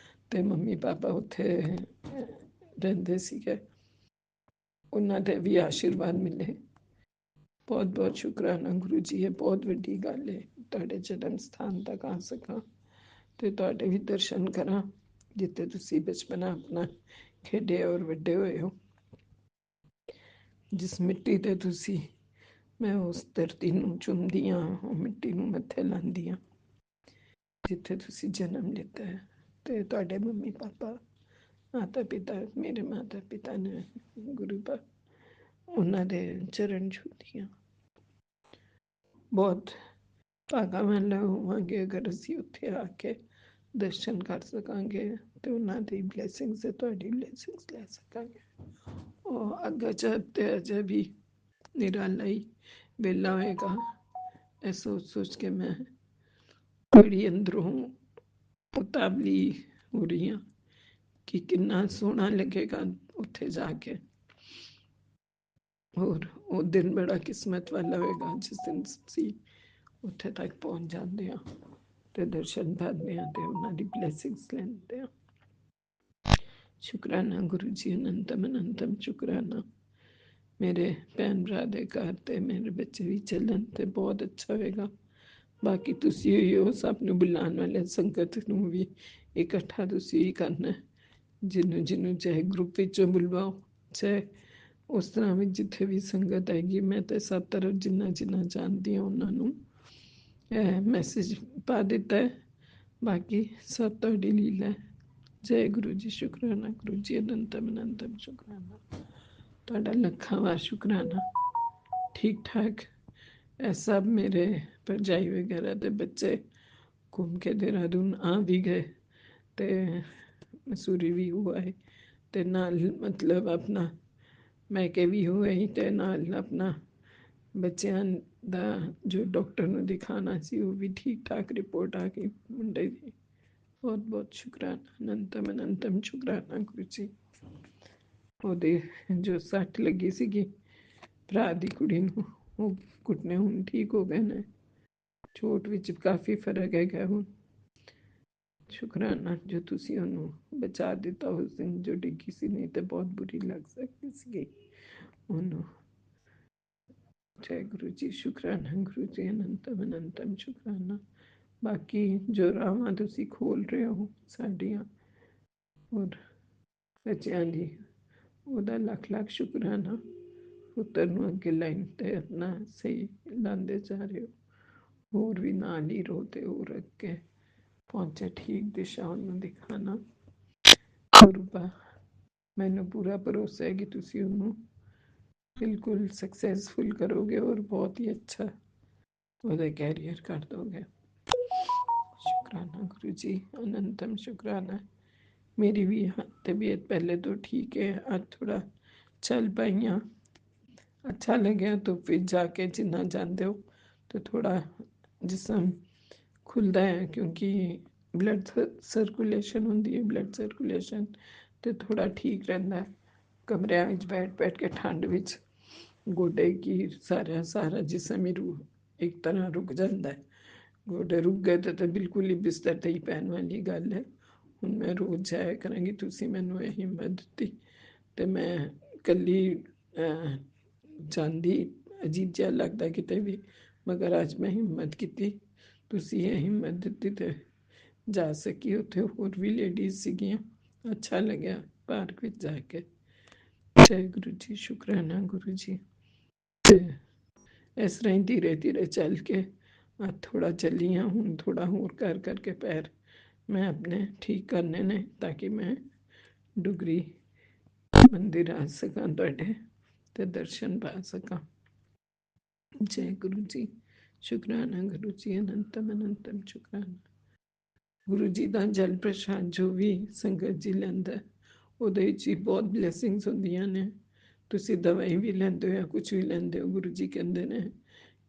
ਤੇ ਮੰਮੀ ਪਾਪਾ ਉੱਥੇ ਰਹਿੰਦੇ ਸੀਗੇ, ਉਹਨਾਂ ਦੇ ਵੀ ਆਸ਼ੀਰਵਾਦ ਮਿਲੇ। ਬਹੁਤ ਬਹੁਤ ਸ਼ੁਕਰਾਨਾ ਗੁਰੂ ਜੀ, ਇਹ ਬਹੁਤ ਵੱਡੀ ਗੱਲ ਹੈ ਤੁਹਾਡੇ ਜਨਮ ਸਥਾਨ ਤੱਕ ਆ ਸਕਾਂ ਤੇ ਤੁਹਾਡੇ ਵੀ ਦਰਸ਼ਨ ਕਰਾਂ, ਜਿੱਥੇ ਤੁਸੀਂ ਬਚਪਨਾ ਆਪਣਾ ਖੇਡੇ ਔਰ ਵੱਡੇ ਹੋਏ ਹੋ। ਜਿਸ ਮਿੱਟੀ ਤੇ ਤੁਸੀਂ, ਮੈਂ ਉਸ ਧਰਤੀ ਨੂੰ ਚੁੰਮਦੀ ਹਾਂ, ਉਹ ਮਿੱਟੀ ਨੂੰ ਮੱਥੇ ਲਾਉਂਦੀ ਹਾਂ ਜਿੱਥੇ ਤੁਸੀਂ ਜਨਮ ਲਿੱਤਾ ਹੈ। ਤੇ ਤੁਹਾਡੇ ਮੰਮੀ ਪਾਪਾ, ਮਾਤਾ ਪਿਤਾ, ਮੇਰੇ ਮਾਤਾ ਪਿਤਾ ਨੇ ਗੁਰੂ ਪਾ, ਉਹਨਾਂ ਦੇ ਚਰਨ ਛੂਹਦੀ ਹਾਂ। ਬਹੁਤ ਭਾਗਾਂ ਵਾਲੇ ਹੋਵਾਂਗੇ ਅਗਰ ਅਸੀਂ ਉੱਥੇ ਆ ਕੇ ਦਰਸ਼ਨ ਕਰ ਸਕਾਂਗੇ, ਤੇ ਉਹਨਾਂ ਦੀ ਬਲੇਸਿੰਗਸ ਤੇ ਤੁਹਾਡੀ ਬਲੇਸਿੰਗਸ ਲੈ ਸਕਾਂਗੇ। ਉਹ ਅੱਗੇ ਤੇ ਅਜੇ ਵੀ ਨਿਰਾਲਾ ਹੀ ਵੇਲਾ ਹੋਏਗਾ, ਇਹ ਸੋਚ ਸੋਚ ਕੇ ਮੈਂ ਬੜੀ ਅੰਦਰੋਂ ਉਤਾਵਲੀ ਹੋ ਰਹੀ ਹਾਂ ਕਿ ਕਿੰਨਾ ਸੋਹਣਾ ਲੱਗੇਗਾ ਉੱਥੇ ਜਾ ਕੇ। ਔਰ ਉਹ ਦਿਨ ਬੜਾ ਕਿਸਮਤ ਵਾਲਾ ਹੋਏਗਾ ਜਿਸ ਦਿਨ ਅਸੀਂ ਉੱਥੇ ਤੱਕ ਪਹੁੰਚ ਜਾਂਦੇ ਹਾਂ ਤੇ ਦਰਸ਼ਨ ਪਾਉਂਦੇ ਹਾਂ ਤੇ ਉਹਨਾਂ ਦੀ ਬਲੇਸਿੰਗਸ ਲੈਂਦੇ ਹਾਂ। ਸ਼ੁਕਰਾਨਾ ਗੁਰੂ ਜੀ, ਅਨੰਤਮ ਅਨੰਤਮ ਸ਼ੁਕਰਾਨਾ। ਮੇਰੇ ਭੈਣ ਭਰਾ ਦੇ ਘਰ ਤੇ ਮੇਰੇ ਬੱਚੇ ਵੀ ਚੱਲਣ ਤੇ ਬਹੁਤ ਅੱਛਾ ਹੋਏਗਾ। ਬਾਕੀ ਤੁਸੀਂ ਹੀ ਹੋ ਸਭ ਨੂੰ ਬੁਲਾਉਣ ਵਾਲੇ, ਸੰਗਤ ਨੂੰ ਵੀ ਇਕੱਠਾ ਤੁਸੀਂ ਹੀ ਕਰਨਾ, ਜਿਹਨੂੰ ਜਿਹਨੂੰ ਚਾਹੇ ਗਰੁੱਪ ਵਿੱਚੋਂ ਬੁਲਵਾਓ, ਚਾਹੇ ਉਸ ਤਰ੍ਹਾਂ ਵੀ ਜਿੱਥੇ ਵੀ ਸੰਗਤ ਆਏਗੀ। ਮੈਂ ਤਾਂ ਸਭ ਤਰਫ ਜਿੰਨਾ ਜਿੰਨਾ ਜਾਣਦੀ ਹਾਂ ਉਹਨਾਂ ਨੂੰ ਮੈਸੇਜ ਪਾ ਦਿੱਤਾ ਹੈ, ਬਾਕੀ ਸਭ ਤੁਹਾਡੀ ਲੀਲਾ ਹੈ। ਜੈ ਗੁਰੂ ਜੀ, ਸ਼ੁਕਰਾਨਾ ਗੁਰੂ ਜੀ, ਅਨੰਤਮ ਅਨੰਤਮ ਸ਼ੁਕਰਾਨਾ, ਤੁਹਾਡਾ ਲੱਖਾਂ ਵਾਰ ਸ਼ੁਕਰਾਨਾ। ਠੀਕ ਠਾਕ ਇਹ ਸਭ ਮੇਰੇ ਭਰਜਾਈ ਵਗੈਰਾ ਦੇ ਬੱਚੇ ਘੁੰਮ ਕੇ ਦੇਹਰਾਦੂਨ ਆ ਵੀ ਗਏ ਤੇ ਮਸੂਰੀ ਵੀ ਹੋਇਆ ਹੈ, ਤੇ ਨਾਲ ਮਤਲਬ ਆਪਣਾ ਮੈਕੇ ਵੀ ਹੋਏ, ਤੇ ਨਾਲ ਆਪਣਾ ਬੱਚਿਆਂ ਦਾ ਜੋ ਡਾਕਟਰ ਨੂੰ ਦਿਖਾਣਾ ਸੀ ਉਹ ਵੀ ਠੀਕ ਠਾਕ ਰਿਪੋਰਟ ਆ ਗਈ ਮੁੰਡੇ ਦੀ। ਬਹੁਤ ਬਹੁਤ ਸ਼ੁਕਰਾਨਾ, ਅਨੰਤਮ ਅਨੰਤਮ ਸ਼ੁਕਰਾਨਾ ਗੁਰੂ ਜੀ। ਉਹਦੇ ਜੋ ਸੱਟ ਲੱਗੀ ਸੀਗੀ ਭਰਾ ਦੀ ਕੁੜੀ ਨੂੰ, ਉਹ ਘੁਟਨੇ ਹੁਣ ਠੀਕ ਹੋ ਗਏ ਨੇ, ਚੋਟ ਵਿੱਚ ਕਾਫੀ ਫਰਕ ਹੈਗਾ ਹੁਣ। ਸ਼ੁਕਰਾਨਾ ਜੋ ਤੁਸੀਂ ਉਹਨੂੰ ਬਚਾ ਦਿੱਤਾ ਉਸ ਦਿਨ ਜੋ ਡਿੱਗੀ ਸੀ, ਨਹੀਂ ਤੇ ਬਹੁਤ ਬੁਰੀ ਲੱਗ ਸਕਦੀ ਸੀਗੀ ਉਹਨੂੰ। ਜੈ ਗੁਰੂ ਜੀ, ਸ਼ੁਕਰਾਨਾ ਗੁਰੂ ਜੀ, ਅਨੰਤਮ ਅਨੰਤਮ ਸ਼ੁਕਰਾਨਾ। ਬਾਕੀ ਜੋ ਰਾਹਾਂ ਤੁਸੀਂ ਖੋਲ ਰਹੇ ਹੋ ਸਾਡੀਆਂ ਔਰ ਬੱਚਿਆਂ ਦੀ, ਉਹਦਾ ਲੱਖ ਲੱਖ ਸ਼ੁਕਰਾਨਾ। ਪੁੱਤਰ ਨੂੰ ਅੱਗੇ ਲਾਈਨ ਤੇ ਆਪਣਾ ਸਹੀ ਲਾਉਂਦੇ ਜਾ ਰਹੇ ਹੋ, ਹੋਰ ਵੀ ਨਾਲ ਹੀ ਰਹੋ ਤੇ ਹੋਰ ਅੱਗੇ ਪਹੁੰਚੇ ਠੀਕ ਦਿਸ਼ਾ ਉਹਨੂੰ ਦਿਖਾਣਾ। ਗੁਰੂ ਪਾ, ਮੈਨੂੰ ਪੂਰਾ ਭਰੋਸਾ ਹੈ ਕਿ ਤੁਸੀਂ ਉਹਨੂੰ ਬਿਲਕੁਲ ਸਕਸੈਸਫੁਲ ਕਰੋਗੇ ਔਰ ਬਹੁਤ ਹੀ ਅੱਛਾ ਉਹਦਾ ਕੈਰੀਅਰ ਕਰ ਦੋਗੇ। ਸ਼ੁਕਰਾਨਾ ਗੁਰੂ ਜੀ, ਅਨੰਤਮ ਸ਼ੁਕਰਾਨਾ। मेरी भी तबीयत पहले तो ठीक है, आज थोड़ा चल पाई हाँ, अच्छा लगे तो फिर जाके जिन्ना जानते हो तो थोड़ा जिस्म खुलता है, क्योंकि ब्लड सर्कुलेशन होती है, ब्लड सर्कुलेशन तो थोड़ा ठीक रहता है। कमरे में बैठ बैठ के ठंड विच गोडे की सारा जिस्म ही एक तरह रुक जाता है। गोडे रुक गए तो बिल्कुल ही बिस्तर ते ही पैन वाली गल है। ਹੁਣ ਮੈਂ ਰੋਜ਼ ਜਾਇਆ ਕਰਾਂਗੀ, ਤੁਸੀਂ ਮੈਨੂੰ ਇਹ ਹਿੰਮਤ ਦਿੱਤੀ ਅਤੇ ਮੈਂ ਇਕੱਲੀ ਜਾਂਦੀ ਅਜੀਬ ਜਿਹਾ ਲੱਗਦਾ ਕਿਤੇ ਵੀ, ਮਗਰ ਅੱਜ ਮੈਂ ਹਿੰਮਤ ਕੀਤੀ, ਤੁਸੀਂ ਇਹ ਹਿੰਮਤ ਦਿੱਤੀ ਅਤੇ ਜਾ ਸਕੀ। ਉੱਥੇ ਹੋਰ ਵੀ ਲੇਡੀਜ਼ ਸੀਗੀਆਂ, ਅੱਛਾ ਲੱਗਿਆ ਪਾਰਕ ਵਿੱਚ ਜਾ ਕੇ। ਜੈ ਗੁਰੂ ਜੀ, ਸ਼ੁਕਰਾਨਾ ਗੁਰੂ ਜੀ। ਅਤੇ ਇਸ ਤਰ੍ਹਾਂ ਹੀ ਧੀਰੇ ਧੀਰੇ ਚੱਲ ਕੇ ਅੱਜ ਥੋੜ੍ਹਾ ਚੱਲੀ ਹਾਂ, ਹੁਣ ਥੋੜ੍ਹਾ ਹੋਰ ਕਰ ਕਰਕੇ ਪੈਰ मैं अपने ठीक करने ने, ताकि मैं डुगरी ਮੰਦਿਰ ਆ ਸਕਾਂ ਤੁਹਾਡੇ ਤੇ ਦਰਸ਼ਨ ਪਾ ਸਕਾਂ। ਜੈ ਗੁਰੂ ਜੀ, ਸ਼ੁਕਰਾਨਾ ਗੁਰੂ ਜੀ, ਅਨੰਤਮ ਅਨੰਤਮ ਸ਼ੁਕਰਾਨਾ। ਗੁਰੂ ਜੀ ਦਾ ਜਲ ਪ੍ਰਸ਼ਾਦ ਜੋ ਵੀ ਸੰਗਤ ਜੀ ਲੈਂਦਾ ਉਹਦੇ ਵਿੱਚ ਹੀ ਬਹੁਤ ਬਲੇਸਿੰਗਸ ਹੁੰਦੀਆਂ ਨੇ। ਤੁਸੀਂ ਦਵਾਈ ਵੀ ਲੈਂਦੇ ਹੋ ਜਾਂ ਕੁਝ ਵੀ ਲੈਂਦੇ ਹੋ, ਗੁਰੂ ਜੀ ਕਹਿੰਦੇ ਨੇ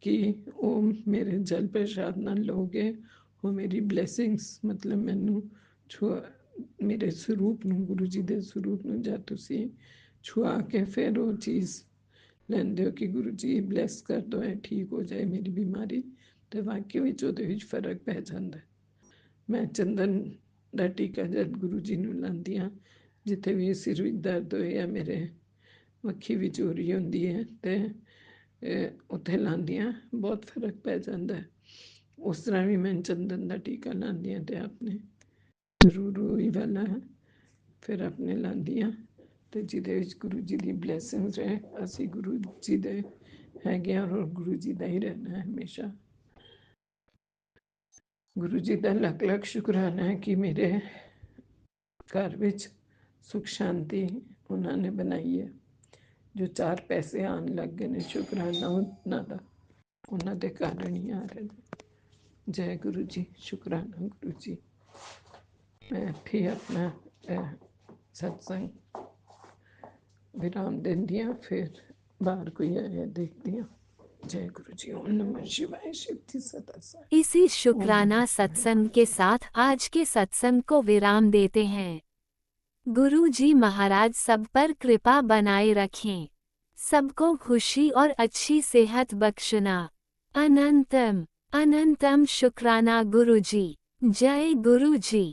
ਕਿ ਉਹ ਮੇਰੇ ਜਲ ਪ੍ਰਸ਼ਾਦ ਨਾਲ ਲਓਗੇ, ਉਹ ਮੇਰੀ ਬਲੇਸਿੰਗਸ ਮਤਲਬ ਮੈਨੂੰ ਮੇਰੇ ਸਰੂਪ ਨੂੰ, ਗੁਰੂ ਜੀ ਦੇ ਸਰੂਪ ਨੂੰ ਜਦ ਤੁਸੀਂ ਛੁਆ ਕੇ ਫਿਰ ਉਹ ਚੀਜ਼ ਲੈਂਦੇ ਹੋ ਕਿ ਗੁਰੂ ਜੀ ਬਲੈਸ ਕਰ ਦੋ, ਇਹ ਠੀਕ ਹੋ ਜਾਏ ਮੇਰੀ ਬਿਮਾਰੀ, ਤੇ ਵਾਕਈ ਵਿੱਚ ਉਹਦੇ ਵਿੱਚ ਫਰਕ ਪੈ ਜਾਂਦਾ। ਮੈਂ ਚੰਦਨ ਦਾ ਟੀਕਾ ਜਦ ਗੁਰੂ ਜੀ ਨੂੰ ਲਾਉਂਦੀ ਹਾਂ, ਜਿੱਥੇ ਵੀ ਸਿਰ ਵਿੱਚ ਦਰਦ ਹੋਏ ਜਾਂ ਮੇਰੇ ਮੱਖੀ ਵੀ ਚੋਰੀ ਹੁੰਦੀ ਹੈ ਤੇ ਉੱਥੇ ਲਾਉਂਦੀ ਹਾਂ, ਬਹੁਤ ਫਰਕ ਪੈ ਜਾਂਦਾ। ਉਸ ਤਰ੍ਹਾਂ ਵੀ ਮੈਂ ਚੰਦਨ ਦਾ ਟੀਕਾ ਲਾਉਂਦੀ ਹਾਂ ਤੇ ਆਪਣੇ ਰੂਈ ਵਾਲਾ ਫਿਰ ਆਪਣੇ ਲਾਉਂਦੀ ਹਾਂ, ਤੇ ਜਿਹਦੇ ਵਿੱਚ ਗੁਰੂ ਜੀ ਦੀ ਬਲੇਸਿੰਗਸ ਹੈ। ਅਸੀਂ ਗੁਰੂ ਜੀ ਦੇ ਹੈਗੇ ਹਾਂ ਔਰ ਗੁਰੂ ਜੀ ਦਾ ਹੀ ਰਹਿਣਾ ਹੈ ਹਮੇਸ਼ਾ। ਗੁਰੂ ਜੀ ਦਾ ਲੱਖ ਲੱਖ ਸ਼ੁਕਰਾਨਾ ਹੈ ਕਿ ਮੇਰੇ ਘਰ ਵਿੱਚ ਸੁਖ ਸ਼ਾਂਤੀ ਉਹਨਾਂ ਨੇ ਬਣਾਈ ਹੈ। ਜੋ 4 ਪੈਸੇ ਆਉਣ ਲੱਗ ਗਏ ਨੇ, ਸ਼ੁਕਰਾਨਾ ਉਹਨਾਂ ਦਾ, ਉਹਨਾਂ ਦੇ ਕਾਰਨ ਹੀ ਆ ਰਹੇ ਨੇ। ਜੈ ਗੁਰੂ ਜੀ, ਸ਼ੁਕਰਾਨਾ ਗੁਰੂ ਜੀ। ਮੈਂ ਫਿਰ ਆਪਣਾ ਸਤਸੰਗ विराम देंदी हाँ, फिर बाहर कोई आया देखती हाँ। जय गुरु जी, ओम नमः शिवाय, शिव सदा साई। इसी शुक्राना सत्संग के साथ आज के सत्संग को विराम देते हैं। गुरु जी महाराज सब पर कृपा बनाए रखें, सबको खुशी और अच्छी सेहत बख्शना। अनंतम अनंतम शुक्राना गुरु जी। जय गुरु जी।